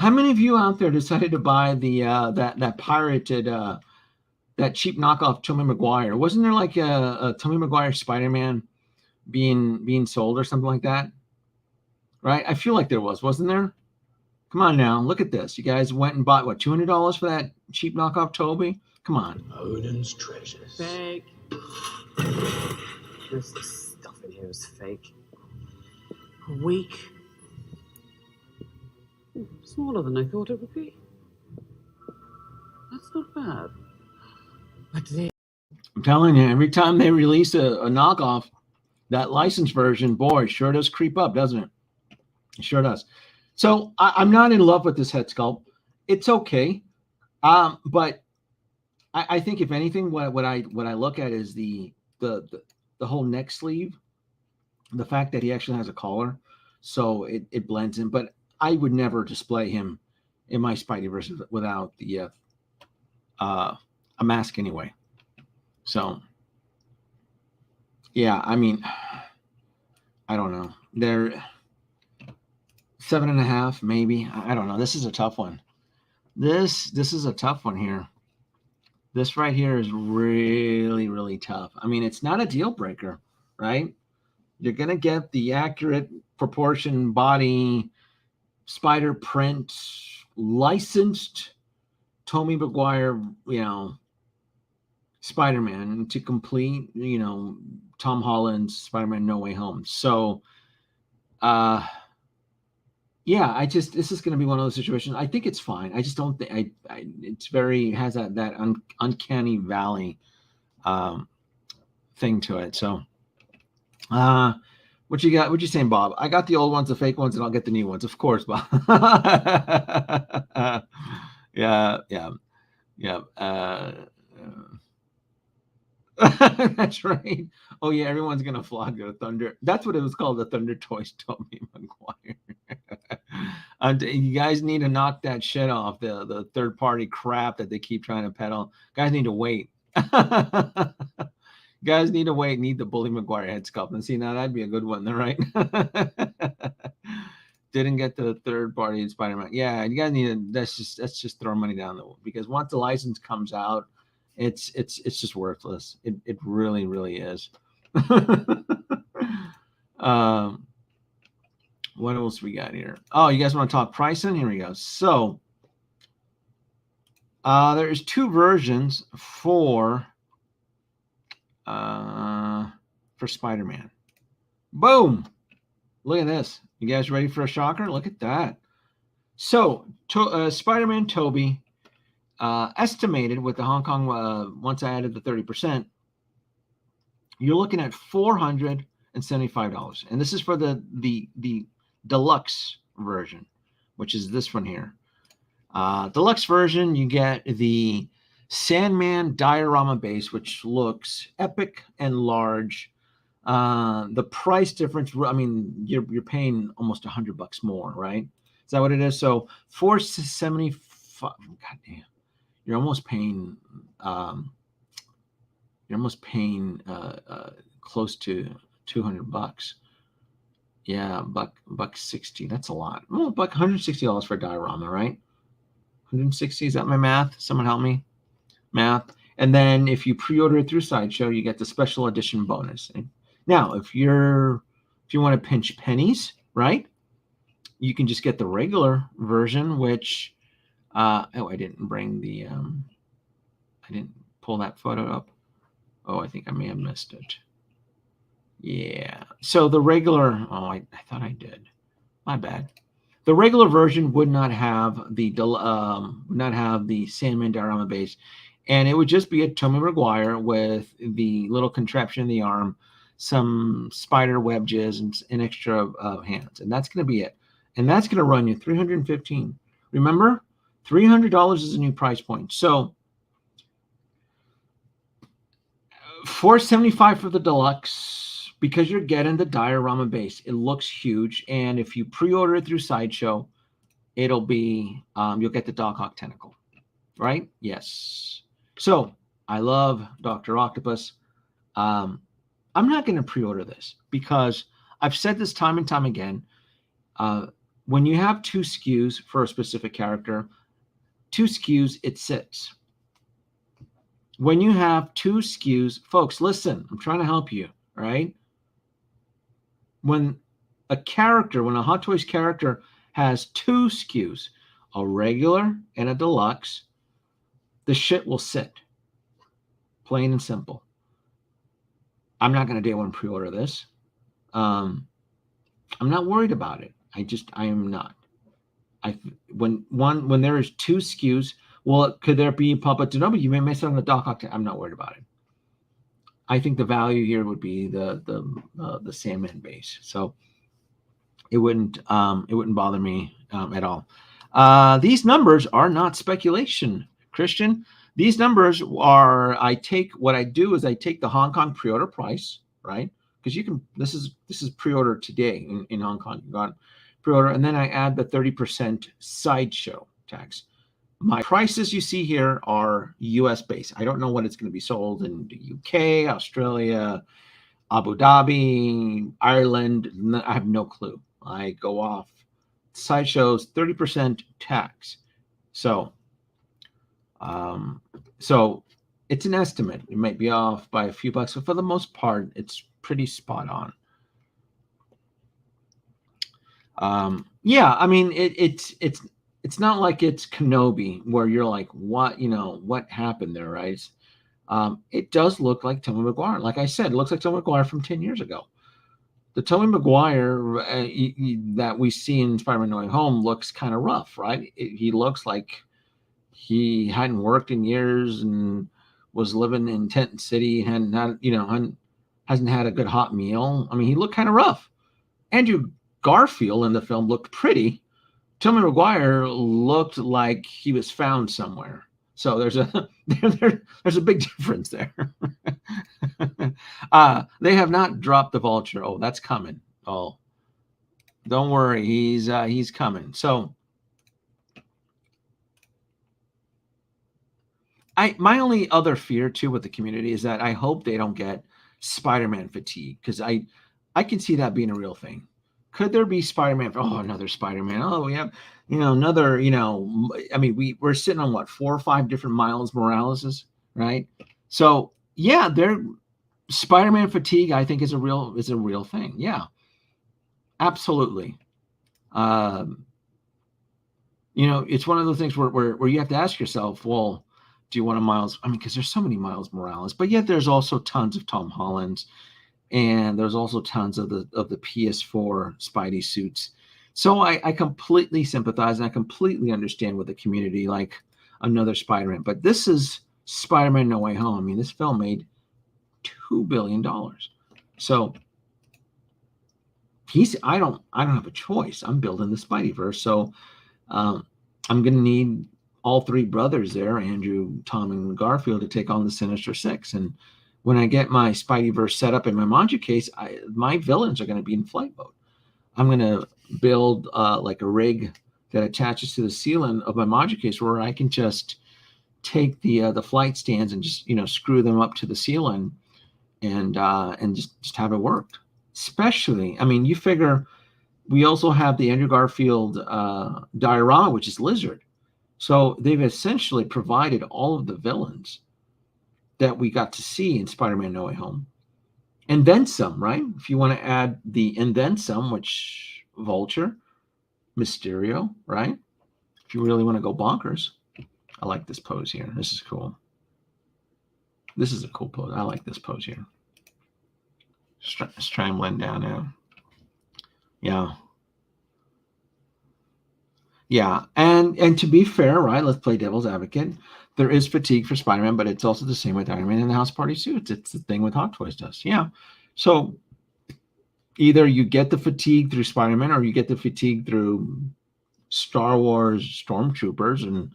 many of you out there decided to buy the that pirated that cheap knockoff Tobey Mcguire? Wasn't there like a Tobey Mcguire Spider-Man being sold or something like that? Right? I feel like there wasn't there? Come on now, look at this. You guys went and bought what, $200 for that cheap knockoff Toby? Come on. Odin's treasures. Fake. This stuff in here is fake. A week. Smaller than I thought it would be. That's not bad. But I'm telling you, every time they release a knockoff, that licensed version, boy, sure does creep up, doesn't it? It sure does. So I'm not in love with this head sculpt. It's okay, but I think if anything, what I look at is the whole neck sleeve, the fact that he actually has a collar, so it blends in. But I would never display him in my Spideyverse without the a mask anyway. So yeah, I mean, I don't know. They're 7.5, maybe. I don't know. This is a tough one. This is a tough one here. This right here is really, really tough. I mean, it's not a deal breaker, right? You're gonna get the accurate proportion body spider print licensed Tobey Mcguire, Spider-Man to complete, Tom Holland's Spider-Man No Way Home. So, yeah, this is going to be one of those situations. I think it's fine. I just don't think it's has that uncanny valley thing to it. So, what you got? What you saying, Bob? I got the old ones, the fake ones, and I'll get the new ones, of course, Bob. Yeah. That's right. Oh yeah, everyone's gonna flock to Thunder. That's what it was called, the Thunder Toys Tobey Mcguire. And you guys need to knock that shit off, the third party crap that they keep trying to peddle. Guys need to wait. Guys need to wait. Need the Bully Mcguire head sculpt. And see, now that'd be a good one, right? Didn't get the third party Spider-Man. Yeah, you guys need to. Let's just throw money down because once the license comes out, it's just worthless. It really, really is. What else we got here? Oh, you guys want to talk pricing? Here we go. So there's two versions for Spider-Man. Boom. Look at this. You guys ready for a shocker? Look at that. So Spider-Man Toby, estimated with the Hong Kong, once I added the 30%, you're looking at $475. And this is for the deluxe version, which is this one here. Deluxe version, you get the Sandman Diorama Base, which looks epic and large. The price difference, I mean, you're paying almost $100 more, right? Is that what it is? So $475. God damn, you're almost paying. Close to $200. Yeah, buck 60. That's a lot. Oh, $160 for a diorama, right? 160. Is that my math? Someone help me. Math. And then if you pre-order it through Sideshow, you get the special edition bonus. Now, if you want to pinch pennies, right? You can just get the regular version, which I didn't bring the I didn't pull that photo up. Oh, I think I may have missed it. Yeah. So the regular, I thought I did. My bad. The regular version would not have the Sandman Diorama Base, and it would just be a Tobey Mcguire with the little contraption in the arm, some spider wedges, and an extra hands, and that's going to be it. And that's going to run you $315. Remember, $300 is a new price point. So $475 for the deluxe, because you're getting the diorama base. It looks huge, and if you pre-order it through Sideshow, it'll be you'll get the Doc Ock tentacle, right? Yes. So I love Dr. Octopus. I'm not going to pre-order this because I've said this time and time again. When you have 2 SKUs for a specific character, 2 SKUs, it sits. When you have 2 SKUs, folks, listen, I'm trying to help you, right? When a Hot Toys character has 2 SKUs, a regular and a deluxe, the shit will sit. Plain and simple. I'm not going to day one pre-order this. I'm not worried about it. I am not. When there is 2 SKUs, well, could there be Papa Danoby? You may miss it on the Doc Ock. I'm not worried about it. I think the value here would be the Sandman base. So it wouldn't bother me at all. These numbers are not speculation, Christian. These numbers are. What I do is I take the Hong Kong pre-order price, right? Because you can. This is pre-order today in Hong Kong. You got pre-order, and then I add the 30% Sideshow tax. My prices you see here are US based. I don't know what it's going to be sold in the UK, Australia, Abu Dhabi, Ireland. I have no clue. I go off Sideshow's 30% tax. So it's an estimate. It might be off by a few bucks, but for the most part, it's pretty spot on. Yeah, I mean, it's not like it's Kenobi where you're like, what happened there, right? It does look like Tobey Mcguire. Like I said, it looks like Tobey Mcguire from 10 years ago. The Tobey Mcguire that we see in Spider-Man No Way Home looks kind of rough, right? He looks like he hadn't worked in years and was living in Tent City, hasn't had a good hot meal. I mean, he looked kind of rough. Andrew Garfield in the film looked pretty. Tobey Mcguire looked like he was found somewhere. So there's a big difference there. They have not dropped the Vulture. Oh, that's coming. Oh, don't worry, he's coming. So my only other fear too with the community is that I hope they don't get Spider-Man fatigue, because I can see that being a real thing. Could there be Spider-Man? Oh, another Spider-Man. Oh, we have, another, I mean, we're sitting on what, 4 or 5 different Miles Moraleses, right? So yeah, Spider-Man fatigue, I think, is a real thing. Yeah, absolutely. It's one of those things where you have to ask yourself, well, do you want a Miles? I mean, because there's so many Miles Morales, but yet there's also tons of Tom Hollands. And there's also tons of the PS4 Spidey suits. So I completely sympathize and I completely understand with the community, like another Spider-Man. But this is Spider-Man No Way Home. I mean, this film made $2 billion. So I don't have a choice. I'm building the Spideyverse. So I'm going to need all three brothers there, Andrew, Tom, and Garfield, to take on the Sinister Six. And when I get my Spideyverse set up in my Manja case, my villains are going to be in flight mode. I'm going to build like a rig that attaches to the ceiling of my Manja case, where I can just take the flight stands and just screw them up to the ceiling and just have it worked. Especially, I mean, you figure we also have the Andrew Garfield diorama, which is Lizard. So they've essentially provided all of the villains that we got to see in Spider-Man No Way Home. And then some, right? If you want to add the and then some, which Vulture, Mysterio, right? If you really want to go bonkers. I like this pose here. This is cool. This is a cool pose. I like this pose here. Let's try and blend down now. Yeah. Yeah. And to be fair, right, let's play devil's advocate. There is fatigue for Spider-Man, but it's also the same with Iron Man in the House Party suits. It's the thing with Hot Toys does. Yeah. So either you get the fatigue through Spider-Man or you get the fatigue through Star Wars Stormtroopers. And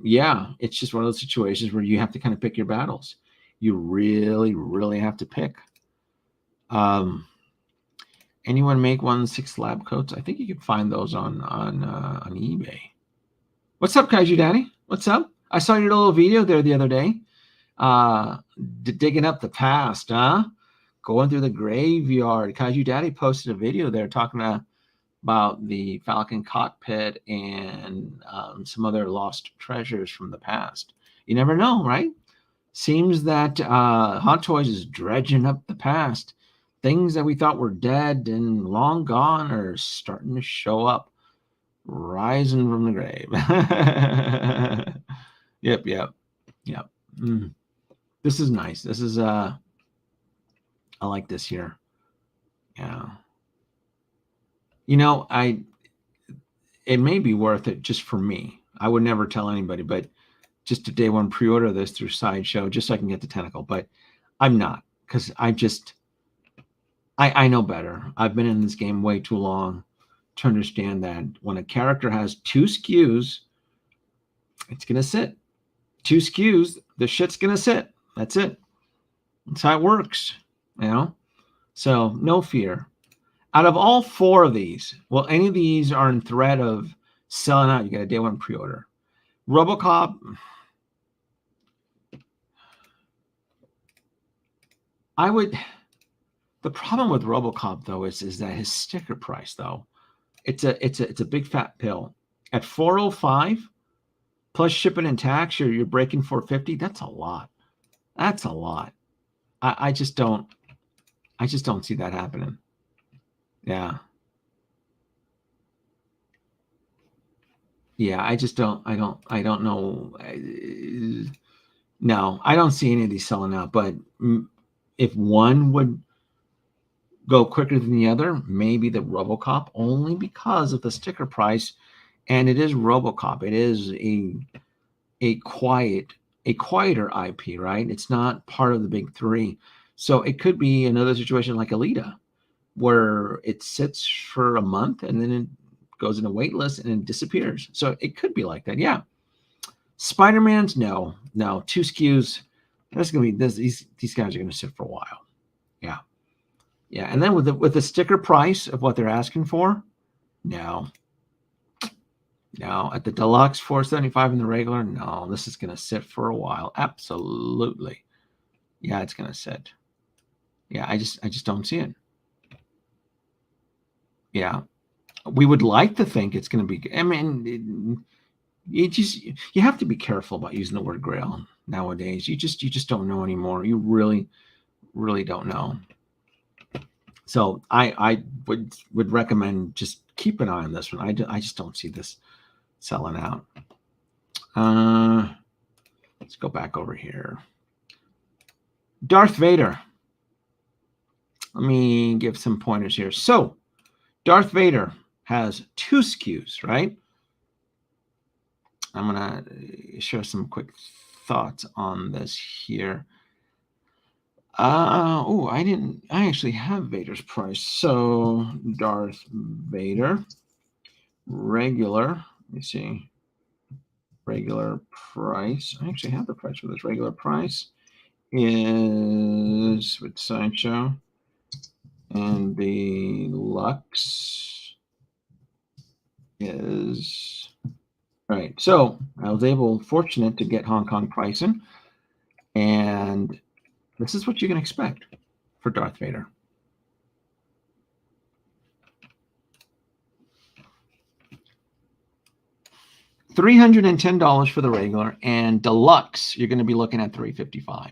yeah, it's just one of those situations where you have to kind of pick your battles. You really, really have to pick. Anyone make 1/6 lab coats? I think you can find those on eBay. What's up, Kaiju Daddy? What's up? I saw your little video there the other day. Digging up the past, huh? Going through the graveyard. Kaiju Daddy posted a video there talking about the Falcon cockpit and some other lost treasures from the past. You never know, right? Seems that Hot Toys is dredging up the past. Things that we thought were dead and long gone are starting to show up, rising from the grave. Yep. This is nice. This is I like this here. Yeah. It may be worth it just for me. I would never tell anybody, but just a day one pre-order this through Sideshow just so I can get the tentacle. But I'm not, because I know better. I've been in this game way too long to understand that when a character has 2 SKUs, it's going to sit. 2 SKUs, the shit's going to sit. That's it. That's how it works, So no fear. Out of all 4 of these, well, any of these are in threat of selling out. You got a day one pre-order. Robocop, the problem with Robocop though is that his sticker price though, it's a big fat pill. At $405 plus shipping and tax, you're breaking $450. That's a lot. That's a lot. I just don't see that happening. Yeah. Yeah, I don't know. No, I don't see any of these selling out, but if one would go quicker than the other, maybe the Robocop, only because of the sticker price. And it is Robocop. It is a quieter IP, right? It's not part of the big 3. So it could be another situation like Alita, where it sits for a month and then it goes in a wait list and it disappears. So it could be like that. Yeah. Spider-Man's no 2 SKUs. That's gonna be these guys are gonna sit for a while. Yeah. Yeah. And then with the sticker price of what they're asking for, no. At the deluxe $475 and the regular, no, this is gonna sit for a while. Absolutely. Yeah, it's gonna sit. Yeah, I just don't see it. Yeah. We would like to think it's going to be, I mean, you have to be careful about using the word grail nowadays. You just don't know anymore. You really, really don't know. So I would recommend just keep an eye on this one. I just don't see this selling out. Let's go back over here. Darth Vader. Let me give some pointers here. So Darth Vader has 2 SKUs, right? I'm going to share some quick thoughts on this here. I actually have Vader's price. So Darth Vader, regular. Let me see. Regular price. I actually have the price for this. Regular price is with Sideshow, and the Deluxe is right. So I was fortunate to get Hong Kong pricing, and this is what you can expect for Darth Vader. $310 for the regular, and Deluxe, you're going to be looking at $355.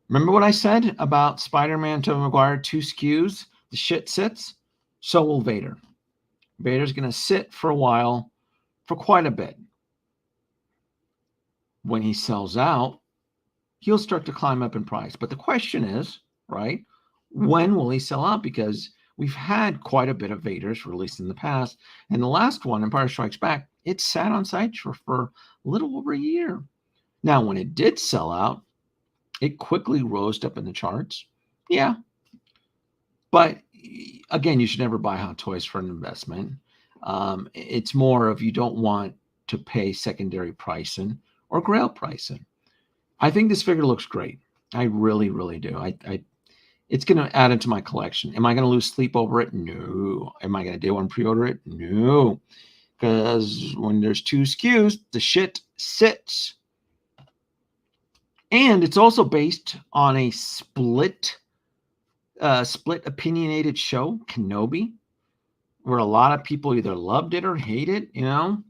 Remember what I said about Spider-Man to Mcguire, 2 SKUs? The shit sits. So will Vader. Vader's going to sit for a while, for quite a bit. When he sells out, he'll start to climb up in price. But the question is, right, when will he sell out? Because we've had quite a bit of Vaders released in the past. And the last one, Empire Strikes Back, it sat on Sideshow for a little over a year. Now, when it did sell out, it quickly rose up in the charts. Yeah. But again, you should never buy Hot Toys for an investment. It's more of you don't want to pay secondary pricing or grail pricing. I think this figure looks great. I really, really do. It's going to add into my collection. Am I going to lose sleep over it? No. Am I going to day one pre-order it? No. Because when there's 2 SKUs, the shit sits. And it's also based on a split opinionated show, Kenobi, where a lot of people either loved it or hate it, you know?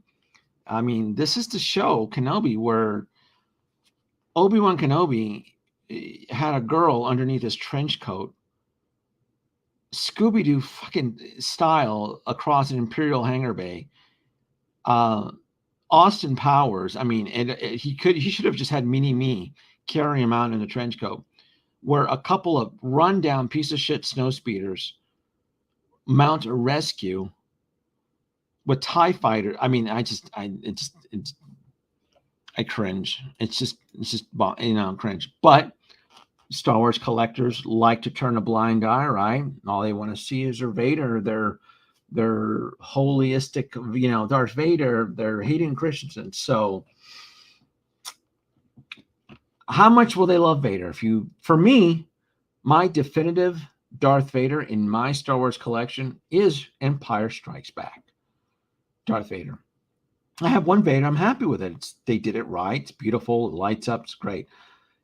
I mean, this is the show, Kenobi, where Obi-Wan Kenobi had a girl underneath his trench coat, Scooby-Doo fucking style across an Imperial hangar bay. Austin Powers, I mean, he should have just had Mini-Me carry him out in a trench coat, where a couple of rundown piece of shit snow speeders mount a rescue with TIE fighter. I mean, I cringe. It's just cringe. But Star Wars collectors like to turn a blind eye, right? All they want to see is their Vader, their holistic, Darth Vader, their Hayden Christensen. So how much will they love Vader? For me, my definitive Darth Vader in my Star Wars collection is Empire Strikes Back. Darth Vader. I have one Vader. I'm happy with it. They did it right. It's beautiful. It lights up. It's great.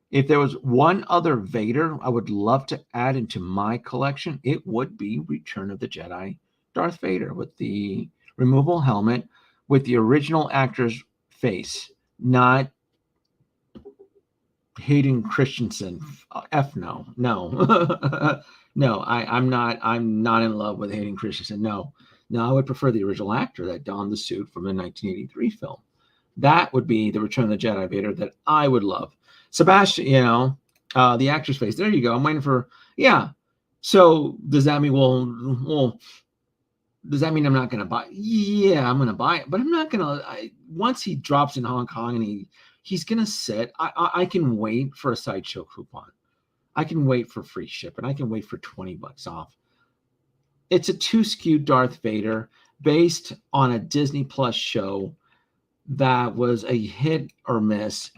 If there was one other Vader I would love to add into my collection, it would be Return of the Jedi Darth Vader with the removable helmet with the original actor's face, not Hayden Christensen. No. No, I'm not in love with Hayden Christensen. No, I would prefer the original actor that donned the suit from the 1983 film. That would be the Return of the Jedi Vader that I would love. Sebastian, the actor's face. There you go. I'm waiting for, yeah. So does that mean, does that mean I'm not going to buy? Yeah, I'm going to buy it, but I'm not going to, once he drops in Hong Kong and he's going to sit, I can wait for a Sideshow coupon. I can wait for free shipping. I can wait for $20 off. It's a 2 SKU Darth Vader based on a Disney Plus show that was a hit or miss.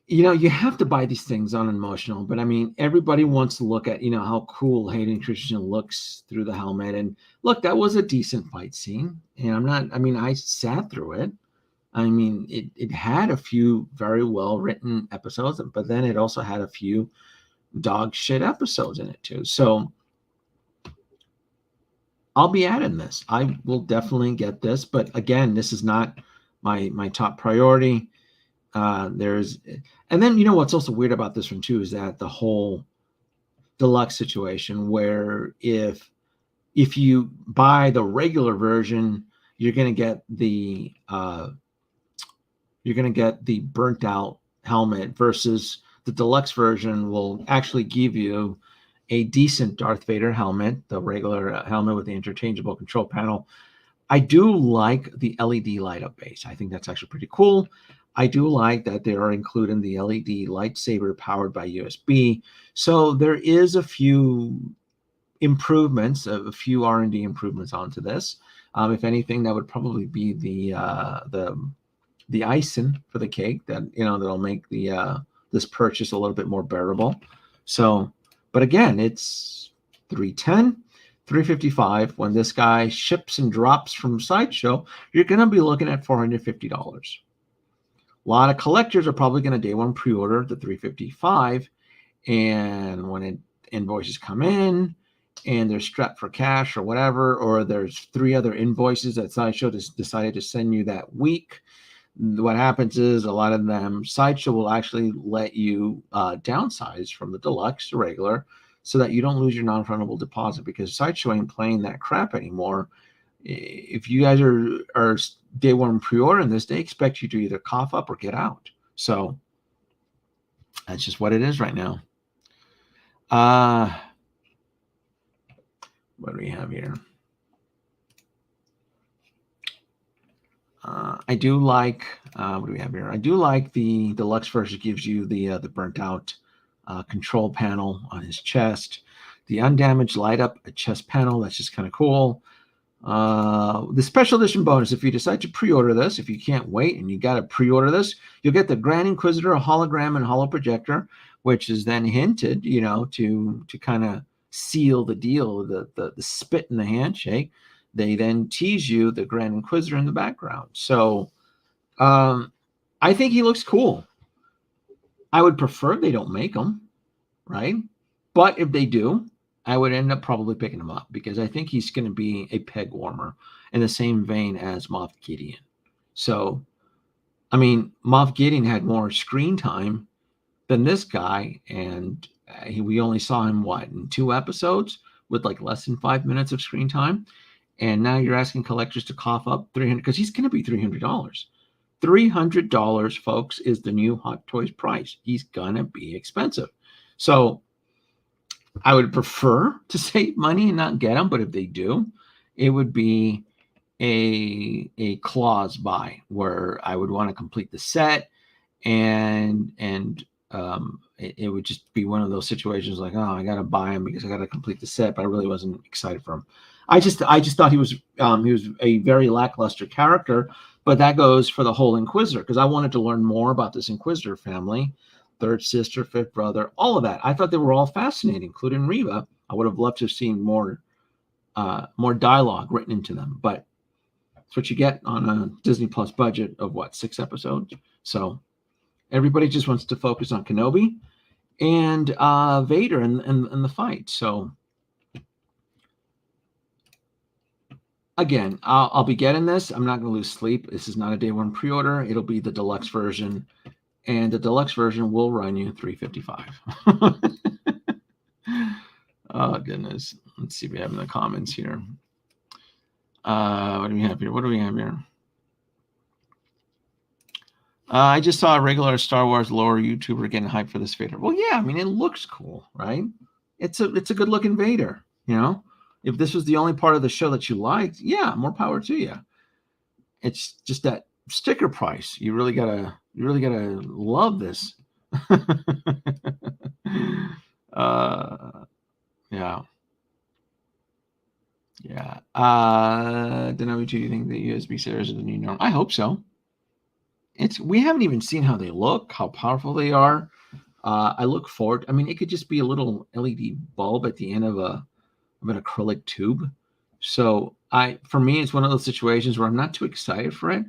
You have to buy these things unemotional, but I mean, everybody wants to look at, how cool Hayden Christensen looks through the helmet. And look, that was a decent fight scene. And I sat through it. I mean, it had a few very well written episodes, but then it also had a few dog shit episodes in it too. So I'll be adding this. I will definitely get this, but again, this is not my top priority. And then what's also weird about this one too is that the whole deluxe situation, where if you buy the regular version, you're going to get the burnt out helmet, versus the deluxe version will actually give you a decent Darth Vader helmet, the regular helmet with the interchangeable control panel. I do like the LED light up base. I think that's actually pretty cool. I do like that they are including the LED lightsaber powered by USB. So there is a few improvements, a few R&D improvements onto this. If anything, that would probably be the icing for the cake that that'll make the this purchase a little bit more bearable. So, but again, it's $310, $355. When this guy ships and drops from Sideshow, you're going to be looking at $450. A lot of collectors are probably going to day one pre-order the $355, and when invoices come in and they're strapped for cash or whatever, or there's 3 other invoices that Sideshow decided to send you that week, what happens is a lot of them, Sideshow will actually let you downsize from the deluxe to regular so that you don't lose your non-refundable deposit, because Sideshow ain't playing that crap anymore. If you guys are day one pre-ordering this, they expect you to either cough up or get out. So that's just what it is right now. What do we have here? I do like, what do we have here? I do like the deluxe version. Gives you the burnt out control panel on his chest, the undamaged light up a chest panel. That's just kind of cool. The special edition bonus, if you decide to pre-order this, if you can't wait and you got to pre-order this, you'll get the Gran Inquisitor, a hologram and holo projector, which is then hinted, to kind of seal the deal, the spit in the handshake. They then tease you the Gran Inquisitor in the background. So I think he looks cool. I would prefer they don't make them, right? But if they do, I would end up probably picking him up, because I think he's going to be a peg warmer in the same vein as Moff Gideon. So, I mean, Moff Gideon had more screen time than this guy, and we only saw him, in 2 episodes with like less than 5 minutes of screen time. And now you're asking collectors to cough up $300, because he's going to be $300. $300, folks, is the new Hot Toys price. He's going to be expensive. So I would prefer to save money and not get them, but if they do, it would be a clause buy where I would want to complete the set, and it would just be one of those situations like, oh, I got to buy him because I got to complete the set, but I really wasn't excited for him. I just thought he was a very lackluster character, but that goes for the whole Inquisitor, because I wanted to learn more about this Inquisitor family, third sister, fifth brother, all of that. I thought they were all fascinating, including Reva. I would have loved to have seen more dialogue written into them, but that's what you get on a Disney Plus budget of 6 episodes. So everybody just wants to focus on Kenobi and Vader and the fight. So again, I'll be getting this. I'm not going to lose sleep. This is not a day one pre-order. It'll be the deluxe version, and the deluxe version will run you $355. Oh goodness. Let's see what we have in the comments here. What do we have here? I just saw a regular Star Wars lore YouTuber getting hyped for this Vader. Well, yeah, I mean, it looks cool, right? It's a good looking Vader, If this was the only part of the show that you liked, yeah, more power to you. It's just that sticker price. You really gotta love this. Yeah. Danoby2, do you think the USB stairs are the new norm? I hope so. We haven't even seen how they look, how powerful they are. I look forward. I mean, it could just be a little LED bulb at the end of an acrylic tube. So for me, it's one of those situations where I'm not too excited for it.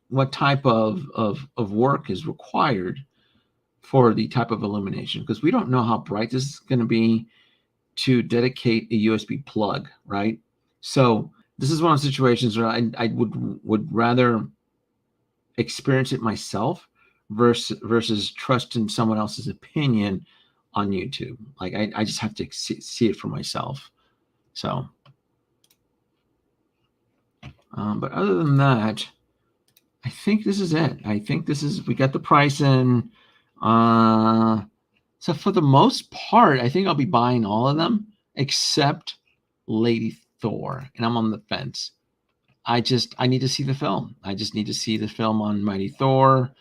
What type of work is required for the type of illumination? Because we don't know how bright this is going to be to dedicate a USB plug, right? So this is one of the situations where I would rather experience it myself versus trusting someone else's opinion on YouTube. Like I just have to see it for myself. So, but other than that, I think this is it. We got the price in. So for the most part, I think I'll be buying all of them except Lady Thor, and I'm on the fence. I need to see the film. I just need to see the film on Mighty Thor,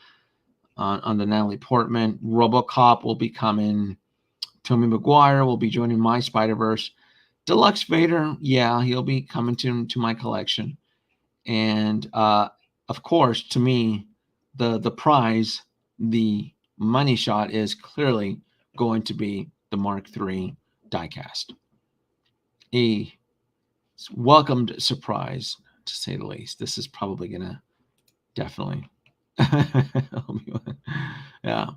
on the Natalie Portman. Robocop will be coming. Tobey Mcguire will be joining my Spider-Verse. Deluxe Vader, yeah, he'll be coming to my collection. And of course, to me, the prize, the money shot is clearly going to be the Mark III diecast. A welcomed surprise, to say the least. This is probably gonna definitely yeah.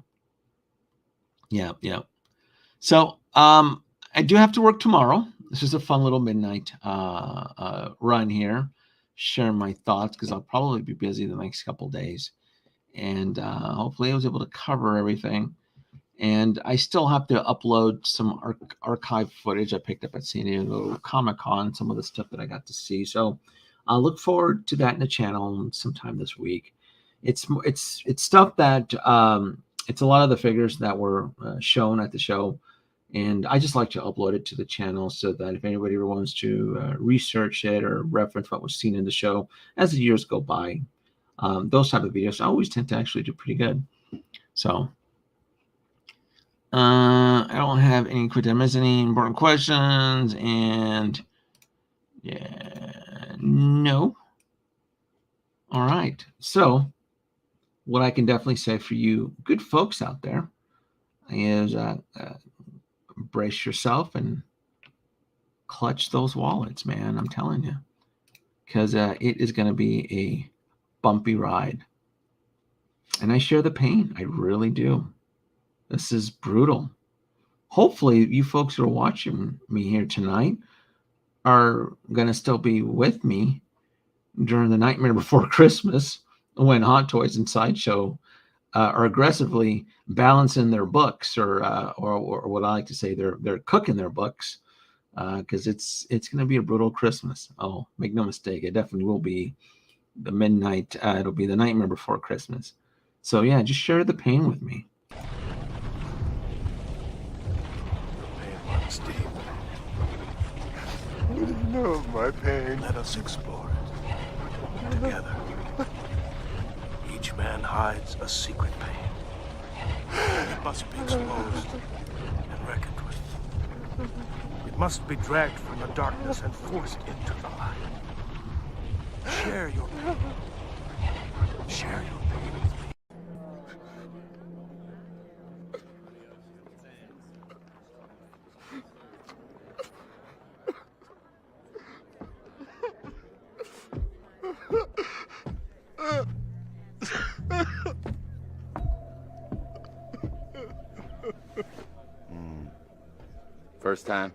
So I do have to work tomorrow. This is a fun little midnight run here, sharing my thoughts, because I'll probably be busy the next couple days, and hopefully I was able to cover everything. And I still have to upload some archive footage I picked up at San Diego Comic-Con, some of the stuff that I got to see. So I'll look forward to that in the channel sometime this week. It's stuff that it's a lot of the figures that were shown at the show, and I just like to upload it to the channel so that if anybody ever wants to research it or reference what was seen in the show as the years go by, those type of videos I always tend to actually do pretty good. So I don't have any quick demos, any important questions, and yeah, no. All right. So what I can definitely say for you good folks out there is brace yourself and clutch those wallets, man. I'm telling you, because it is going to be a bumpy ride. And I share the pain. I really do. This is brutal. Hopefully, you folks who are watching me here tonight are going to still be with me during the Nightmare Before Christmas, when Hot Toys and Sideshow are aggressively balancing their books, or what I like to say, they're cooking their books, because it's going to be a brutal Christmas. Oh, make no mistake, it definitely will be the midnight. It'll be the Nightmare Before Christmas. So yeah, just share the pain with me. Steve. You know my pain. Let us explore it together. Each man hides a secret pain. It must be exposed and reckoned with. It must be dragged from the darkness and forced into the light. Share your pain. Share your pain with me. First time?